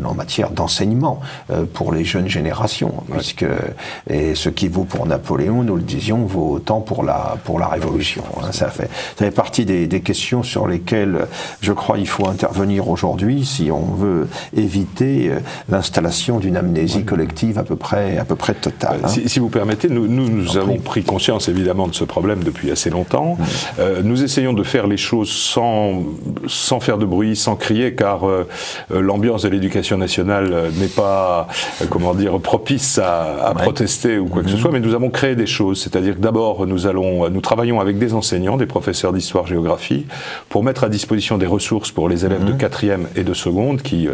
Speaker 1: en matière d'enseignement pour les jeunes générations, puisque et ce qui vaut pour Napoléon, nous le disions, vaut autant pour la Révolution. Hein. Ça fait partie des questions sur lesquelles, je crois, il faut intervenir aujourd'hui si on veut éviter l'installation d'une amnésie collective à peu près totale. Hein.
Speaker 3: Si vous permettez, nous avons pris conscience évidemment de ce problème depuis assez longtemps. Nous essayons de faire les choses sans faire de bruit, sans crier, car l'ambiance de l'éducation nationale n'est pas, comment dire, propice à protester ou quoi que ce soit, mais nous avons créé des choses. C'est-à-dire que d'abord, nous travaillons avec des enseignants, des professeurs d'histoire-géographie, pour mettre à disposition des ressources pour les élèves de 4e et de seconde, qui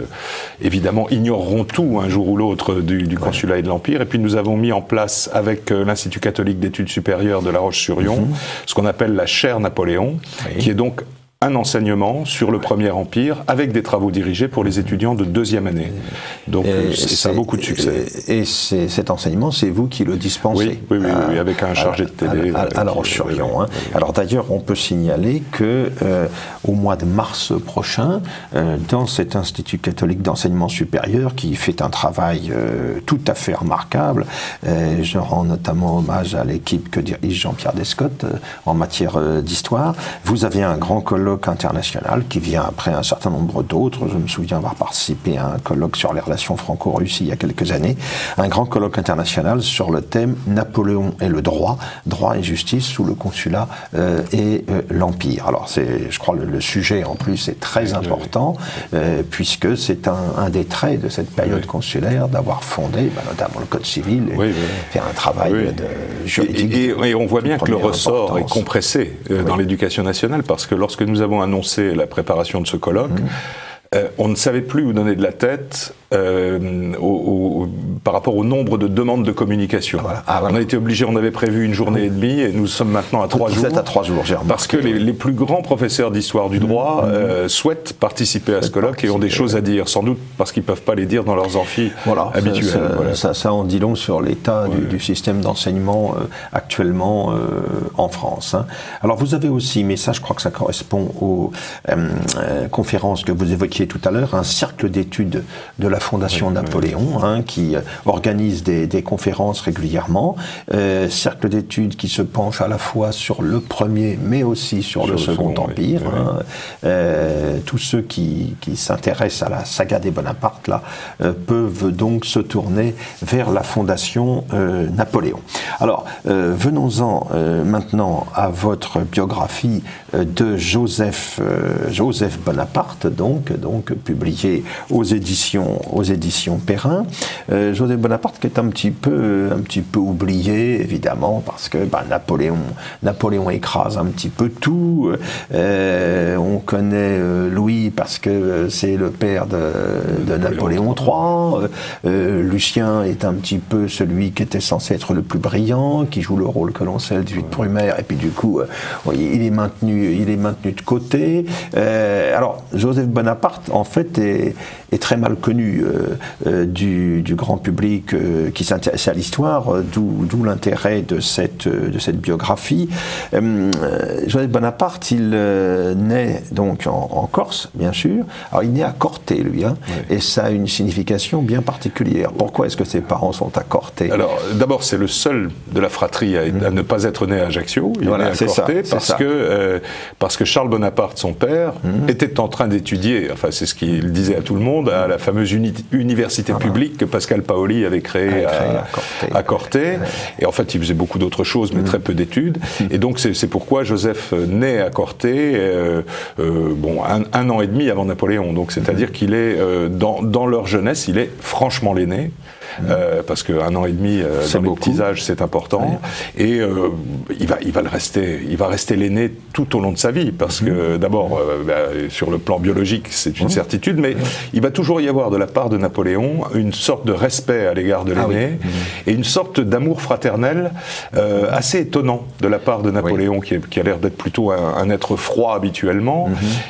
Speaker 3: évidemment ignoreront tout un jour ou l'autre du consulat et de l'Empire. Et puis nous avons mis en place avec l'Institut catholique d'études supérieures de La Roche-sur-Yon ce qu'on appelle la chaire Napoléon, qui est donc un enseignement sur le Premier Empire avec des travaux dirigés pour les étudiants de 2e année. Donc ça a beaucoup de succès.
Speaker 1: Et cet enseignement, c'est vous qui le dispensez?
Speaker 3: Oui, avec un chargé de télé.
Speaker 1: À La Roche-sur-Yon. Alors d'ailleurs, on peut signaler que au mois de mars prochain, dans cet Institut catholique d'enseignement supérieur, qui fait un travail tout à fait remarquable, je rends notamment hommage à l'équipe que dirige Jean-Pierre Descottes en matière d'histoire, vous avez un grand colloque international qui vient après un certain nombre d'autres. Je me souviens avoir participé à un colloque sur les relations franco-russes il y a quelques années. Un grand colloque international sur le thème Napoléon et le droit et justice sous le consulat et l'Empire. Alors je crois le sujet en plus est très important puisque c'est un des traits de cette période consulaire d'avoir fondé notamment le Code civil et faire un travail de juridique.
Speaker 3: Et on voit bien que le ressort est compressé dans l'éducation nationale parce que lorsque nous avons annoncé la préparation de ce colloque, on ne savait plus où donner de la tête par rapport au nombre de demandes de communication. On a été obligé, on avait prévu une journée et demie et nous sommes maintenant à 3 jours.
Speaker 1: Vous êtes à 3 jours, j'ai remarqué.
Speaker 3: Parce que les plus grands professeurs d'histoire du droit souhaitent participer à ce colloque et ont des choses à dire, sans doute parce qu'ils ne peuvent pas les dire dans leurs amphis habituels.
Speaker 1: Ça en dit long sur l'état du système d'enseignement actuellement en France. Hein. Alors vous avez aussi, mais ça je crois que ça correspond aux conférences que vous évoquiez tout à l'heure, un cercle d'études de la Fondation Napoléon, qui organise des conférences régulièrement, cercle d'études qui se penche à la fois sur le premier mais aussi sur le Second Empire. Tous ceux qui s'intéressent à la saga des Bonaparte là, peuvent donc se tourner vers la Fondation Napoléon. Alors, venons-en maintenant à votre biographie de Joseph Bonaparte, donc publiée aux éditions Perrin. Joseph Bonaparte qui est un petit peu oublié, évidemment, parce que Napoléon écrase un petit peu tout. On connaît Louis parce que c'est le père de Napoléon III. Lucien est un petit peu celui qui était censé être le plus brillant, qui joue le rôle que l'on sait du Brumaire, et puis du coup, il est maintenu de côté. Alors, Joseph Bonaparte, en fait, est très mal connu du grand public qui s'intéresse à l'histoire, d'où l'intérêt de cette biographie. Joseph Bonaparte, il naît donc en Corse, bien sûr. Alors, il naît à Corté, lui, et ça a une signification bien particulière. Pourquoi est-ce que ses parents sont à Corté?
Speaker 3: Alors, d'abord, c'est le seul de la fratrie à ne pas être né à Ajaccio. Il est né à Corté parce que Charles Bonaparte, son père, était en train d'étudier, enfin, c'est ce qu'il disait à tout le monde, à la fameuse université publique que Pascal Paoli avait créée à Corté. Et en fait, il faisait beaucoup d'autres choses, mais très peu d'études. Et donc, c'est pourquoi Joseph naît à Corté, un an et demi avant Napoléon. Donc, c'est-à-dire qu'il est, dans leur jeunesse, il est franchement l'aîné. parce qu'un an et demi dans les petits âges, c'est important. Et il va rester l'aîné tout au long de sa vie, parce que d'abord, sur le plan biologique, c'est une certitude, mais il va toujours y avoir de la part de Napoléon une sorte de respect à l'égard de l'aîné et une sorte d'amour fraternel assez étonnant de la part de Napoléon, qui a l'air d'être plutôt un être froid habituellement,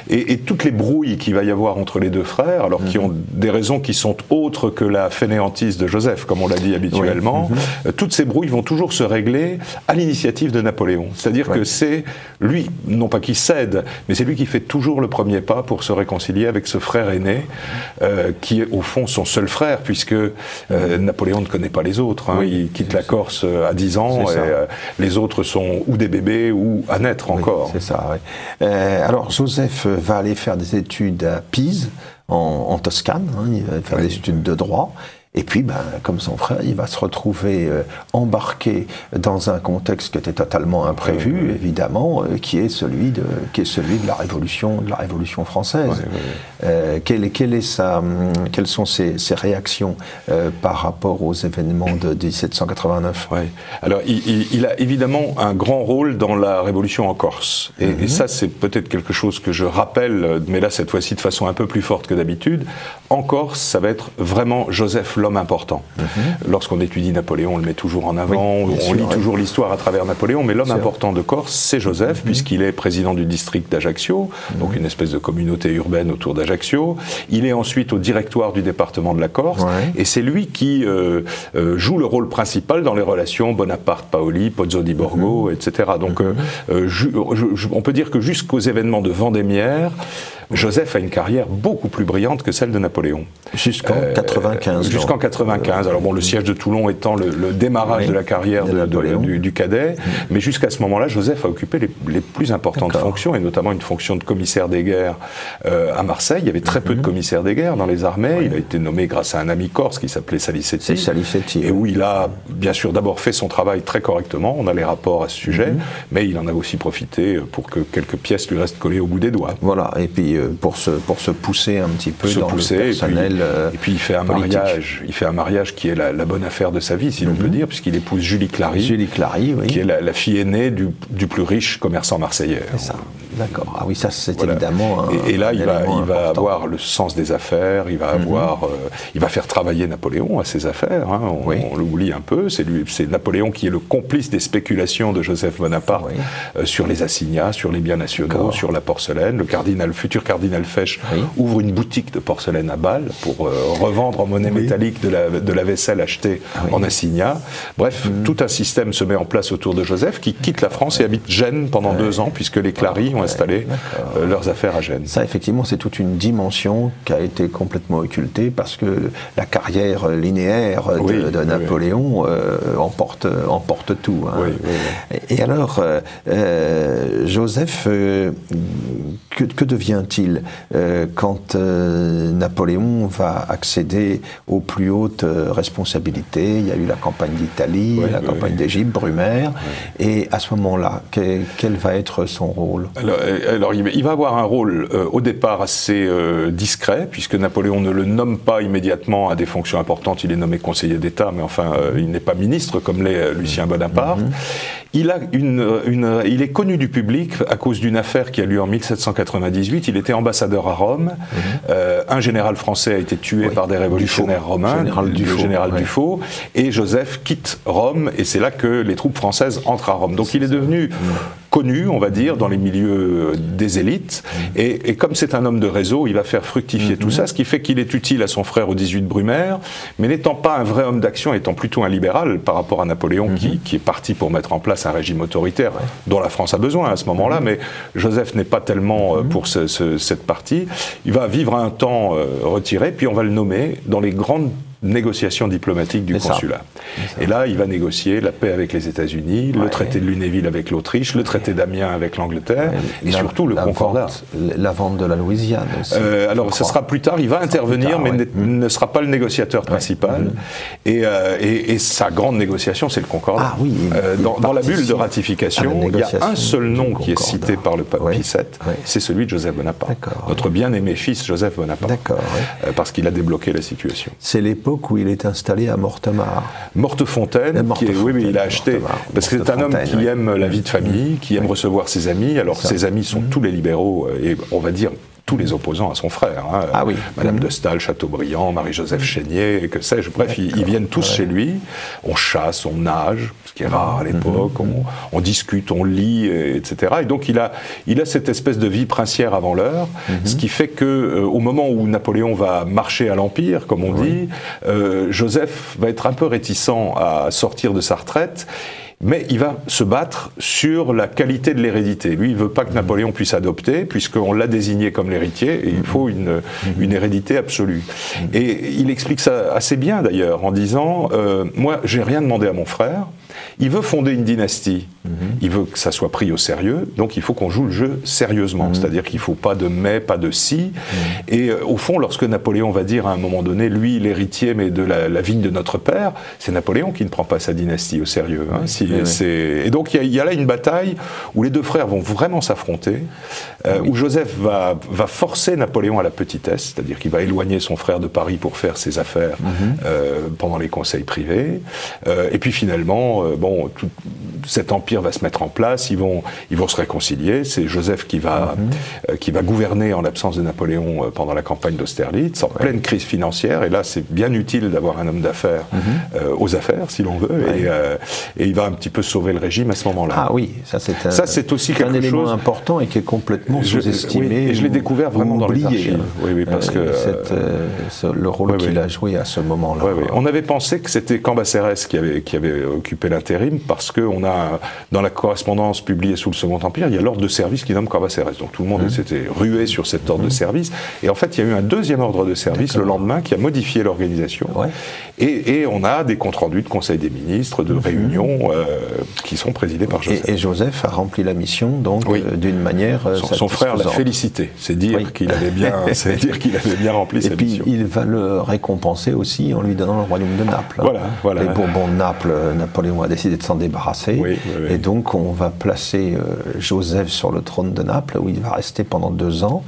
Speaker 3: et toutes les brouilles qu'il va y avoir entre les deux frères, alors qui ont des raisons qui sont autres que la fainéantise de Joseph, comme on l'a dit habituellement, toutes ces brouilles vont toujours se régler à l'initiative de Napoléon. C'est-à-dire que c'est lui, non pas qui cède, mais c'est lui qui fait toujours le premier pas pour se réconcilier avec ce frère aîné, qui est au fond son seul frère, puisque Napoléon ne connaît pas les autres. Il quitte la Corse à 10 ans, et les autres sont ou des bébés ou à naître encore.
Speaker 1: C'est ça, alors Joseph va aller faire des études à Pise, en Toscane, il va faire des études de droit. Et puis, comme son frère, il va se retrouver embarqué dans un contexte qui était totalement imprévu, évidemment, qui est celui de la Révolution française. Quelles sont ses réactions par rapport aux événements de 1789 ?
Speaker 3: Alors, il a évidemment un grand rôle dans la Révolution en Corse. Et ça, c'est peut-être quelque chose que je rappelle, mais là, cette fois-ci, de façon un peu plus forte que d'habitude. En Corse, ça va être vraiment Joseph l'homme important. Lorsqu'on étudie Napoléon, on le met toujours en avant, on lit toujours l'histoire à travers Napoléon, mais l'homme important de Corse, c'est Joseph, puisqu'il est président du district d'Ajaccio, donc une espèce de communauté urbaine autour d'Ajaccio. Il est ensuite au directoire du département de la Corse, et c'est lui qui joue le rôle principal dans les relations Bonaparte-Paoli, Pozzo di Borgo, etc. Donc on peut dire que jusqu'aux événements de Vendémiaire, Joseph a une carrière beaucoup plus brillante que celle de Napoléon.
Speaker 1: Jusqu'en 95.
Speaker 3: Jusqu'en 95. Alors bon, le siège de Toulon étant le démarrage de la carrière du cadet, mais jusqu'à ce moment-là, Joseph a occupé les plus importantes fonctions, et notamment une fonction de commissaire des guerres à Marseille. Il y avait très peu de commissaires des guerres dans les armées. Il a été nommé grâce à un ami corse qui s'appelait Salicetti. Et où il a, bien sûr, d'abord fait son travail très correctement. On a les rapports à ce sujet, mais il en a aussi profité pour que quelques pièces lui restent collées au bout des doigts.
Speaker 1: Voilà, et puis pour se pousser un petit peu dans le personnel
Speaker 3: et puis il fait un mariage qui est la bonne affaire de sa vie, si l'on peut dire, puisqu'il épouse Julie Clary, qui est la fille aînée du plus riche commerçant marseillais.
Speaker 1: C'est ça. D'accord. Ah oui, ça c'est évidemment
Speaker 3: et là, il va avoir le sens des affaires, il va faire travailler Napoléon à ses affaires, on l'oublie un peu, c'est Napoléon qui est le complice des spéculations de Joseph Bonaparte sur les assignats, sur les biens nationaux, sur la porcelaine. Le futur cardinal Fesch ouvre une boutique de porcelaine à Bâle pour revendre en monnaie métallique de la vaisselle achetée en assignat. Bref, tout un système se met en place autour de Joseph, qui quitte la France et habite Gênes pendant 2 ans, puisque les Clary ont installé leurs affaires à Gênes.
Speaker 1: Ça, effectivement, c'est toute une dimension qui a été complètement occultée, parce que la carrière linéaire de Napoléon emporte tout. Et alors, Joseph, que devient-il quand Napoléon va accéder aux plus hautes responsabilités? Il y a eu la campagne d'Italie, la campagne d'Égypte, Brumaire, et à ce moment-là, quel va être son rôle?
Speaker 3: Alors, il va avoir un rôle au départ assez discret, puisque Napoléon ne le nomme pas immédiatement à des fonctions importantes. Il est nommé conseiller d'État, mais enfin, il n'est pas ministre comme l'est Lucien Bonaparte. Il est connu du public à cause d'une affaire qui a lieu en 1798. Il était ambassadeur à Rome. Un général français a été tué par des révolutionnaires romains, le général Dufaux, et Joseph quitte Rome, et c'est là que les troupes françaises entrent à Rome. Donc il est devenu connu, on va dire, dans les milieux des élites, et comme c'est un homme de réseau, il va faire fructifier tout ça, ce qui fait qu'il est utile à son frère au 18 Brumaire, mais n'étant pas un vrai homme d'action, étant plutôt un libéral par rapport à Napoléon, qui est parti pour mettre en place un régime autoritaire dont la France a besoin à ce moment-là, mais Joseph n'est pas tellement pour cette partie. Il va vivre un temps retiré, puis on va le nommer dans les grandes négociations diplomatiques du consulat. Et là, il va négocier la paix avec les États-Unis, le traité de Lunéville avec l'Autriche, le traité d'Amiens avec l'Angleterre, et surtout le Concordat.
Speaker 1: La vente de la Louisiane aussi.
Speaker 3: Alors, ce sera plus tard, il va intervenir, mais ne sera pas le négociateur principal. Et sa grande négociation, c'est le Concordat. Dans la bulle de ratification, il y a un seul nom qui est cité par le pape Pie VII, c'est celui de Joseph Bonaparte. Notre bien-aimé fils Joseph Bonaparte. Parce qu'il a débloqué la situation.
Speaker 1: C'est l'époque l'époque où il est installé à Mortemart.
Speaker 3: Mortefontaine, il a acheté, parce que c'est un homme qui aime la vie de famille, qui aime recevoir ses amis. Alors ses amis sont tous les libéraux, et on va dire tous les opposants à son frère. Madame de Staël, Chateaubriand, Marie-Joseph Chénier, que sais-je. Bref, ils viennent tous chez lui. On chasse, on nage, ce qui est rare à l'époque. On discute, on lit, etc. Et donc il a cette espèce de vie princière avant l'heure, ce qui fait que au moment où Napoléon va marcher à l'Empire, comme on dit, Joseph va être un peu réticent à sortir de sa retraite. Mais il va se battre sur la qualité de l'hérédité. Lui, il ne veut pas que Napoléon puisse adopter, puisqu'on l'a désigné comme l'héritier, et il faut une hérédité absolue. Et il explique ça assez bien, d'ailleurs, en disant moi, j'ai rien demandé à mon frère, il veut fonder une dynastie, il veut que ça soit pris au sérieux, donc il faut qu'on joue le jeu sérieusement, c'est-à-dire qu'il ne faut pas de mais, pas de si, et au fond, lorsque Napoléon va dire à un moment donné, lui, l'héritier, mais de la vigne de notre père, c'est Napoléon qui ne prend pas sa dynastie au sérieux. Et donc il y a là une bataille où les deux frères vont vraiment s'affronter, où Joseph va forcer Napoléon à la petitesse, c'est-à-dire qu'il va éloigner son frère de Paris pour faire ses affaires pendant les conseils privés, et puis finalement, tout cet empire va se mettre en place, ils vont se réconcilier, c'est Joseph qui va gouverner en l'absence de Napoléon pendant la campagne d'Austerlitz, en pleine crise financière, et là c'est bien utile d'avoir un homme d'affaires aux affaires, si l'on veut, et il va un petit peu sauver le régime à ce moment-là.
Speaker 1: Ah oui, ça c'est aussi un élément important et qui est complètement sous-estimé.
Speaker 3: Et je l'ai découvert vraiment dans les archives.
Speaker 1: Oui, parce que le rôle qu'il a joué à ce moment-là.
Speaker 3: On avait pensé que c'était Cambacérès qui avait occupé l'intérim, parce qu'on a, dans la correspondance publiée sous le Second Empire, il y a l'ordre de service qui nomme Cambacérès. Donc tout le monde s'était rué sur cet ordre de service. Et en fait, il y a eu un deuxième ordre de service le lendemain qui a modifié l'organisation. Et on a des comptes rendus de Conseil des ministres, de réunions qui sont présidés par Joseph.
Speaker 1: Et Joseph a rempli la mission, donc, d'une manière
Speaker 3: son frère l'a félicité. C'est dire qu'il avait bien, rempli sa mission.
Speaker 1: Et puis, il va le récompenser aussi en lui donnant le royaume de Naples.
Speaker 3: Voilà.
Speaker 1: Les Bourbons de Naples, Napoléon a décidé de s'en débarrasser. Et donc, on va placer Joseph sur le trône de Naples, où il va rester pendant 2 ans.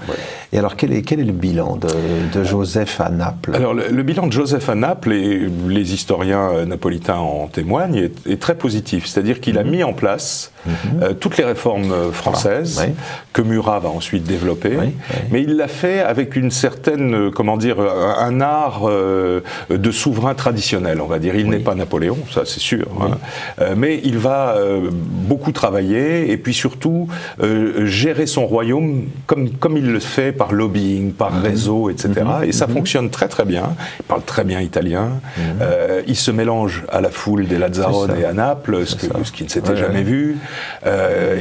Speaker 1: Et alors, quel est le bilan de Joseph à Naples?
Speaker 3: Alors, le bilan de Joseph à Naples, et les historiens napolitains en témoignent, est très positif. C'est-à-dire qu'il a mis en place toutes les réformes françaises que Murat va ensuite développer, mais il l'a fait avec une certaine, un art de souverain traditionnel, on va dire. Il n'est pas Napoléon, ça c'est sûr, mais il va beaucoup travailler et puis surtout gérer son royaume comme il le fait par lobbying, par réseau, etc. Et ça fonctionne très très bien. Il parle très bien italien. Il se mélange à la foule des Lazzarones et à Naples, ce qui ne s'était jamais vu.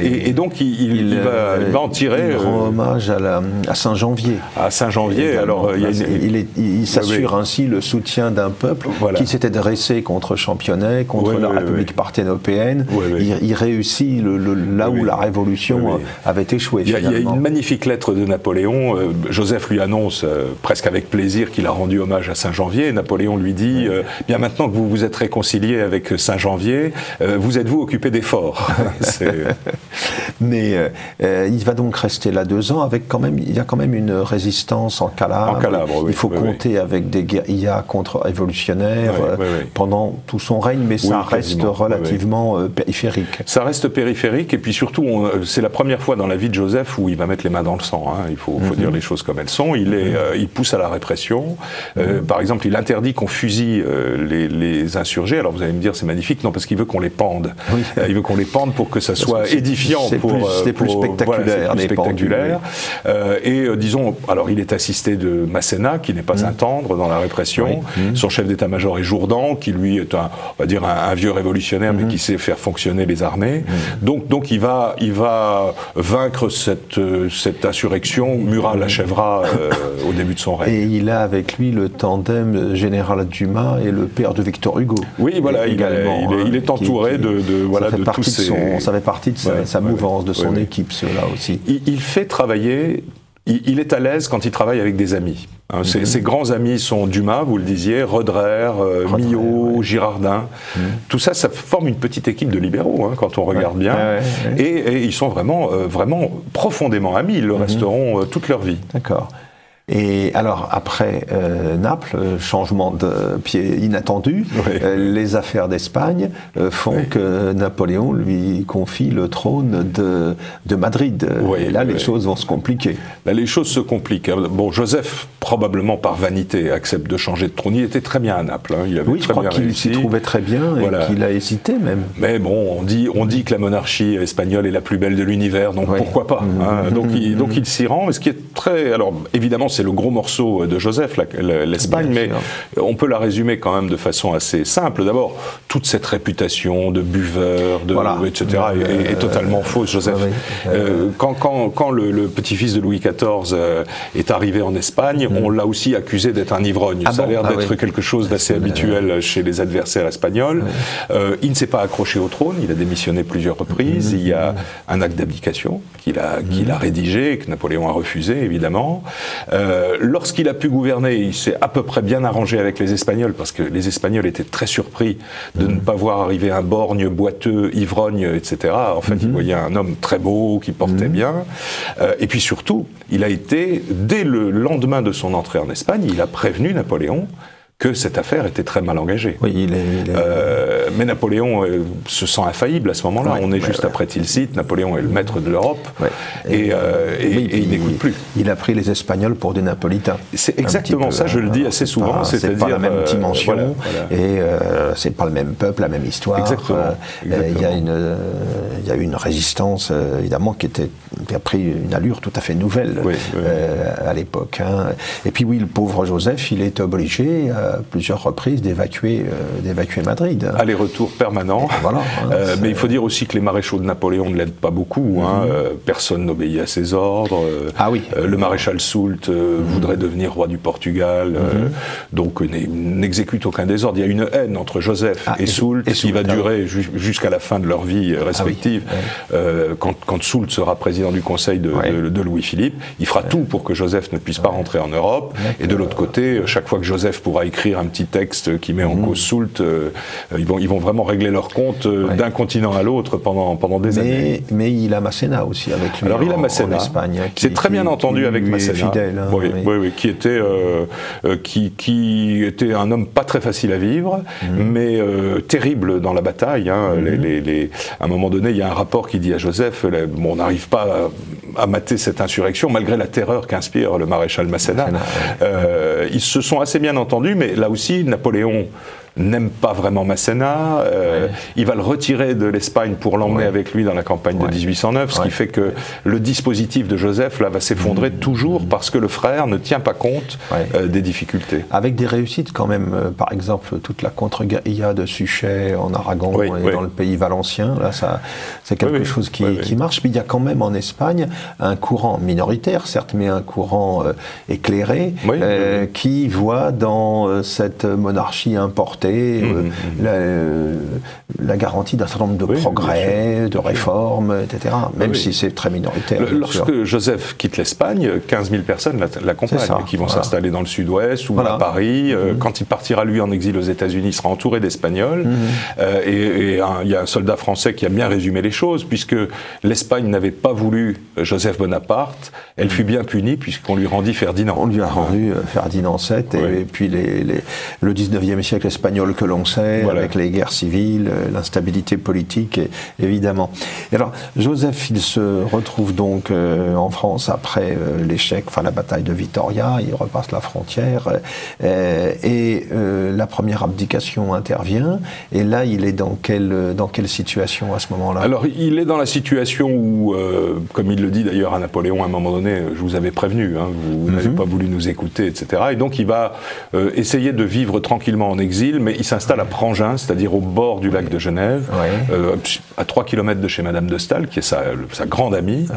Speaker 3: Et donc il va en tirer.
Speaker 1: Il rend hommage à Saint-Janvier.
Speaker 3: À Saint-Janvier. Alors
Speaker 1: il s'assure ainsi le soutien d'un peuple qui s'était dressé contre Championnet, contre la République parthénopéenne. Il réussit là où la Révolution avait échoué.
Speaker 3: Il y a une magnifique lettre de Napoléon. Joseph lui annonce presque avec plaisir qu'il a rendu hommage à Saint-Janvier. Et Napoléon lui dit bien maintenant que vous vous êtes réconcilié avec Saint-Janvier, vous êtes-vous occupé des forts?
Speaker 1: Mais il va donc rester là 2 ans avec il y a quand même une résistance en Calabre. Il faut compter avec des guérillas contre-révolutionnaires pendant tout son règne, mais ça reste relativement périphérique.
Speaker 3: Ça reste périphérique, et puis surtout, c'est la première fois dans la vie de Joseph où il va mettre les mains dans le sang. Il faut dire les choses comme elles sont. Il pousse à la répression. Par exemple, il interdit qu'on fusille les insurgés. Alors vous allez me dire, c'est magnifique. Non, parce qu'il veut qu'on les pende. Il veut qu'on les pende pour que ça soit édifiant.
Speaker 1: C'est plus spectaculaire.
Speaker 3: C'est plus spectaculaire. Et disons, alors il est assisté de Masséna, qui n'est pas un tendre dans la répression. Son chef d'état-major est Jourdan, qui lui est un vieux révolutionnaire, mais qui sait faire fonctionner les armées. Donc il va vaincre cette insurrection. Murat l'achèvera au début de son règne.
Speaker 1: Et il a avec lui le tandem général Dumas et le père de Victor Hugo.
Speaker 3: Oui, voilà, il est entouré de tous ces...
Speaker 1: Ça fait partie de sa mouvance, de son équipe, ceux-là aussi.
Speaker 3: Il fait travailler... Il est à l'aise quand il travaille avec des amis. Ses grands amis sont Dumas, vous le disiez, Roederer, Millot, Girardin. Tout ça, ça forme une petite équipe de libéraux, quand on regarde bien. Et ils sont vraiment profondément amis. Ils le resteront toute leur vie.
Speaker 1: D'accord. Et alors, après Naples, changement de pied inattendu, les affaires d'Espagne font que Napoléon lui confie le trône de Madrid. Et là, les choses vont se compliquer.
Speaker 3: Là, les choses se compliquent. Bon, Joseph, probablement par vanité, accepte de changer de trône. Il était très bien à Naples. Il avait
Speaker 1: je crois qu'il s'y trouvait très bien et qu'il a hésité même.
Speaker 3: Mais bon, on dit que la monarchie espagnole est la plus belle de l'univers, donc pourquoi pas, hein. Donc il s'y rend. Mais ce qui est très... Alors, évidemment, c'est le gros morceau de Joseph, l'Espagne, mais on peut la résumer quand même de façon assez simple. D'abord, toute cette réputation de buveur, etc., est totalement fausse. Joseph, quand le petit-fils de Louis XIV est arrivé en Espagne, on l'a aussi accusé d'être un ivrogne. Ça a l'air d'être quelque chose d'assez habituel chez les adversaires espagnols. Il ne s'est pas accroché au trône, il a démissionné plusieurs reprises. Il y a un acte d'abdication qu'il a rédigé, que Napoléon a refusé, évidemment. Lorsqu'il a pu gouverner, il s'est à peu près bien arrangé avec les Espagnols, parce que les Espagnols étaient très surpris de ne pas voir arriver un borgne, boiteux, ivrogne, etc. En fait, ils voyaient un homme très beau, qui portait bien. Et puis surtout, il a été, dès le lendemain de son entrée en Espagne, il a prévenu Napoléon que cette affaire était très mal engagée. Mais Napoléon se sent infaillible à ce moment-là. On est juste après Tilsit, Napoléon est le maître de l'Europe, et il n'écoute plus.
Speaker 1: Il a pris les Espagnols pour des Napolitains.
Speaker 3: C'est exactement ça, je le dis assez souvent.
Speaker 1: C'est pas la même dimension, et c'est pas le même peuple, la même histoire.
Speaker 3: Exactement.
Speaker 1: Il y a eu une résistance, évidemment, qui a pris une allure tout à fait nouvelle à l'époque. Et puis le pauvre Joseph, il est obligé à plusieurs reprises d'évacuer Madrid.
Speaker 3: Aller-retour permanent. Mais il faut dire aussi que les maréchaux de Napoléon ne l'aident pas beaucoup. Personne n'obéit à ses ordres. Le maréchal Soult voudrait devenir roi du Portugal, donc n'exécute aucun des ordres. Il y a une haine entre Joseph et Soult qui va durer jusqu'à la fin de leur vie respective. Quand Soult sera président du Conseil de Louis-Philippe, il fera tout pour que Joseph ne puisse pas rentrer en Europe. Et de l'autre côté, chaque fois que Joseph pourra écrire un petit texte qui met en cause Soult, ils vont vraiment régler leur compte d'un continent à l'autre pendant des années. Mais
Speaker 1: il a Masséna aussi avec lui.
Speaker 3: Alors il a Masséna,
Speaker 1: en Espagne.
Speaker 3: C'est très bien entendu avec Masséna.
Speaker 1: Fidèle,
Speaker 3: qui était un homme pas très facile à vivre, mais terrible dans la bataille. À un moment donné, il y a un rapport qui dit à Joseph, on n'arrive pas à mater cette insurrection, malgré la terreur qu'inspire le maréchal Masséna. Ils se sont assez bien entendus, mais là aussi, Napoléon n'aime pas vraiment Masséna, il va le retirer de l'Espagne pour l'emmener avec lui dans la campagne de 1809, ce qui fait que le dispositif de Joseph là, va s'effondrer toujours parce que le frère ne tient pas compte des difficultés.
Speaker 1: Avec des réussites quand même, par exemple toute la contre-guérilla de Suchet en Aragon et dans le pays valencien, là c'est quelque chose qui marche, mais il y a quand même en Espagne un courant minoritaire, certes, mais un courant éclairé qui voit dans cette monarchie importée la garantie d'un certain nombre de progrès, de réformes, etc., même si c'est très minoritaire.
Speaker 3: Lorsque Joseph quitte l'Espagne, 15 000 personnes l'accompagnent, qui vont s'installer dans le sud-ouest ou à Paris. Quand il partira, lui, en exil aux États-Unis, il sera entouré d'Espagnols. Et il y a un soldat français qui a bien résumé les choses, puisque l'Espagne n'avait pas voulu Joseph Bonaparte, elle fut bien punie, puisqu'on lui rendit Ferdinand.
Speaker 1: On lui a rendu Ferdinand VII, et puis le 19e siècle espagnol que l'on sait, avec les guerres civiles, l'instabilité politique, évidemment. Et alors, Joseph, il se retrouve donc en France après l'échec, la bataille de Vittoria, il repasse la frontière, et la première abdication intervient, et là, il est dans quelle situation à ce moment-là?
Speaker 3: Alors, il est dans la situation où, comme il le dit d'ailleurs à Napoléon à un moment donné, je vous avais prévenu, vous n'avez pas voulu nous écouter, etc. Et donc, il va essayer de vivre tranquillement en exil, mais il s'installe à Prangin, c'est-à-dire au bord du lac de Genève, à 3 km de chez Madame de Staël, qui est sa grande amie.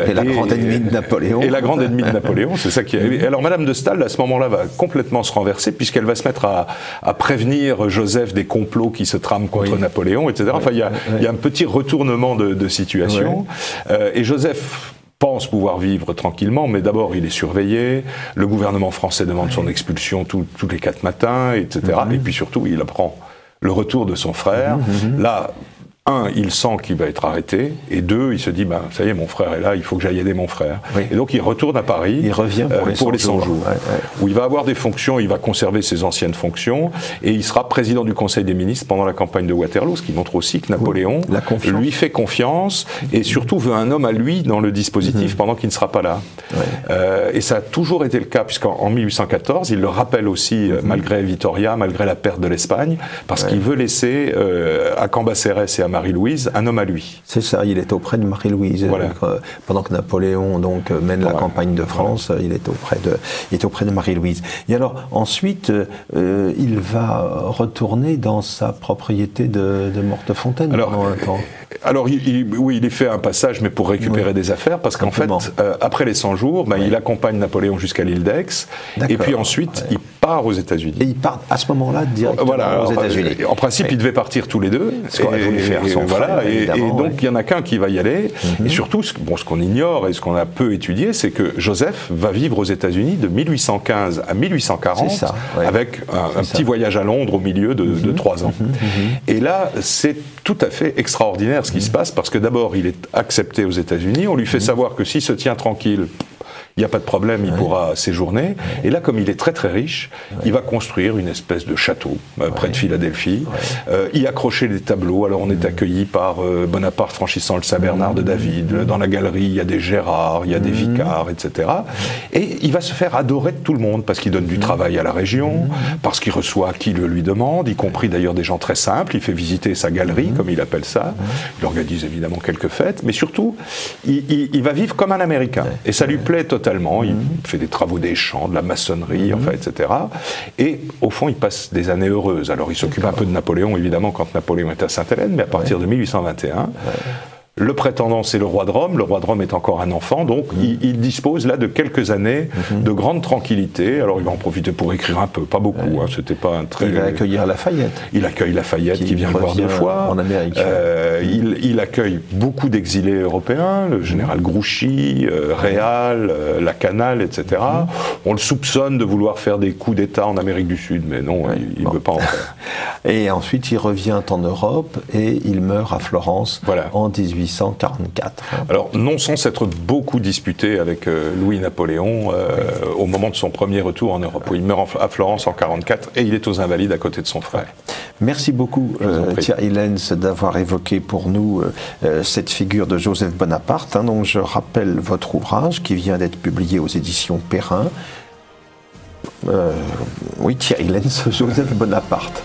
Speaker 1: Et la grande ennemie de Napoléon.
Speaker 3: Et la grande ennemie de Napoléon, c'est ça qui est... Alors Madame de Staël, à ce moment-là, va complètement se renverser, puisqu'elle va se mettre à prévenir Joseph des complots qui se trament contre Napoléon, etc. Enfin, il y a un petit retournement de situation. Et Joseph pense pouvoir vivre tranquillement, mais d'abord il est surveillé, le gouvernement français demande son expulsion tous les 4 matins, etc. Et puis surtout, il apprend le retour de son frère. Là, un, il sent qu'il va être arrêté, et deux, il se dit, bah, ça y est, mon frère est là, il faut que j'aille aider mon frère.
Speaker 1: Oui.
Speaker 3: Et donc il retourne à Paris.
Speaker 1: Il revient pour les 100 jours.
Speaker 3: Où il va avoir des fonctions, il va conserver ses anciennes fonctions, et il sera président du Conseil des ministres pendant la campagne de Waterloo, ce qui montre aussi que Napoléon lui fait confiance, et surtout veut un homme à lui dans le dispositif pendant qu'il ne sera pas là. Et ça a toujours été le cas, puisqu'en 1814, il le rappelle aussi, malgré Vitoria, malgré la perte de l'Espagne, parce qu'il veut laisser à Cambacérès et à Marie-Louise un homme à lui.
Speaker 1: C'est ça, il est auprès de Marie-Louise.
Speaker 3: Voilà.
Speaker 1: Pendant que Napoléon mène la campagne de France, il est auprès de Marie-Louise. Et alors, ensuite, il va retourner dans sa propriété de Mortefontaine pendant un temps.
Speaker 3: Alors, oui, il y fait un passage, mais pour récupérer des affaires, parce qu'en fait, après les 100 jours, il accompagne Napoléon jusqu'à l'île d'Aix, et puis ensuite, il part aux États-Unis.
Speaker 1: Et il part à ce moment-là directement aux États-Unis.
Speaker 3: En principe, ils devaient partir tous les deux.
Speaker 1: Ce qu'aurait voulu faire son frère,
Speaker 3: et donc, il n'y en a qu'un qui va y aller. Et surtout, ce qu'on ignore et ce qu'on a peu étudié, c'est que Joseph va vivre aux États-Unis de 1815 à 1840, avec un petit voyage à Londres au milieu de 3 ans. Et là, c'est tout à fait extraordinaire ce qui se passe, parce que d'abord, il est accepté aux États-Unis, on lui fait savoir que s'il se tient tranquille, il n'y a pas de problème, il pourra séjourner. Et là, comme il est très très riche, il va construire une espèce de château près de Philadelphie, y accrocher des tableaux. Alors on est accueilli par Bonaparte franchissant le Saint-Bernard de David. Dans la galerie, il y a des Gérard, il y a des Vicares, etc. Et il va se faire adorer de tout le monde, parce qu'il donne du travail à la région, parce qu'il reçoit qui le lui demande, y compris d'ailleurs des gens très simples. Il fait visiter sa galerie, comme il appelle ça. Il organise évidemment quelques fêtes, mais surtout, il va vivre comme un Américain. Et ça lui plaît totalement. Il fait des travaux des champs, de la maçonnerie, etc. Et au fond, il passe des années heureuses. Alors, il s'occupe un peu de Napoléon, évidemment, quand Napoléon est à Sainte-Hélène, mais à partir de 1821... Le prétendant, c'est le roi de Rome. Le roi de Rome est encore un enfant, donc il dispose là de quelques années de grande tranquillité. Alors il va en profiter pour écrire un peu, pas beaucoup. C'était pas un très.
Speaker 1: Il va accueillir Lafayette.
Speaker 3: Il accueille Lafayette qui vient le voir 2 fois.
Speaker 1: En Amérique.
Speaker 3: Il accueille beaucoup d'exilés européens, le général Grouchy, Réal, Lacanal, etc. On le soupçonne de vouloir faire des coups d'État en Amérique du Sud, mais non, il ne veut pas en faire.
Speaker 1: Et ensuite, il revient en Europe et il meurt à Florence en 1844.
Speaker 3: Alors, non sans s'être beaucoup disputé avec Louis-Napoléon au moment de son premier retour en Europe. Il meurt à Florence en 1944 et il est aux Invalides à côté de son frère.
Speaker 1: Merci beaucoup Thierry Lenz d'avoir évoqué pour nous cette figure de Joseph Bonaparte. Donc, je rappelle votre ouvrage qui vient d'être publié aux éditions Perrin. Oui, Thierry Lenz, Joseph Bonaparte.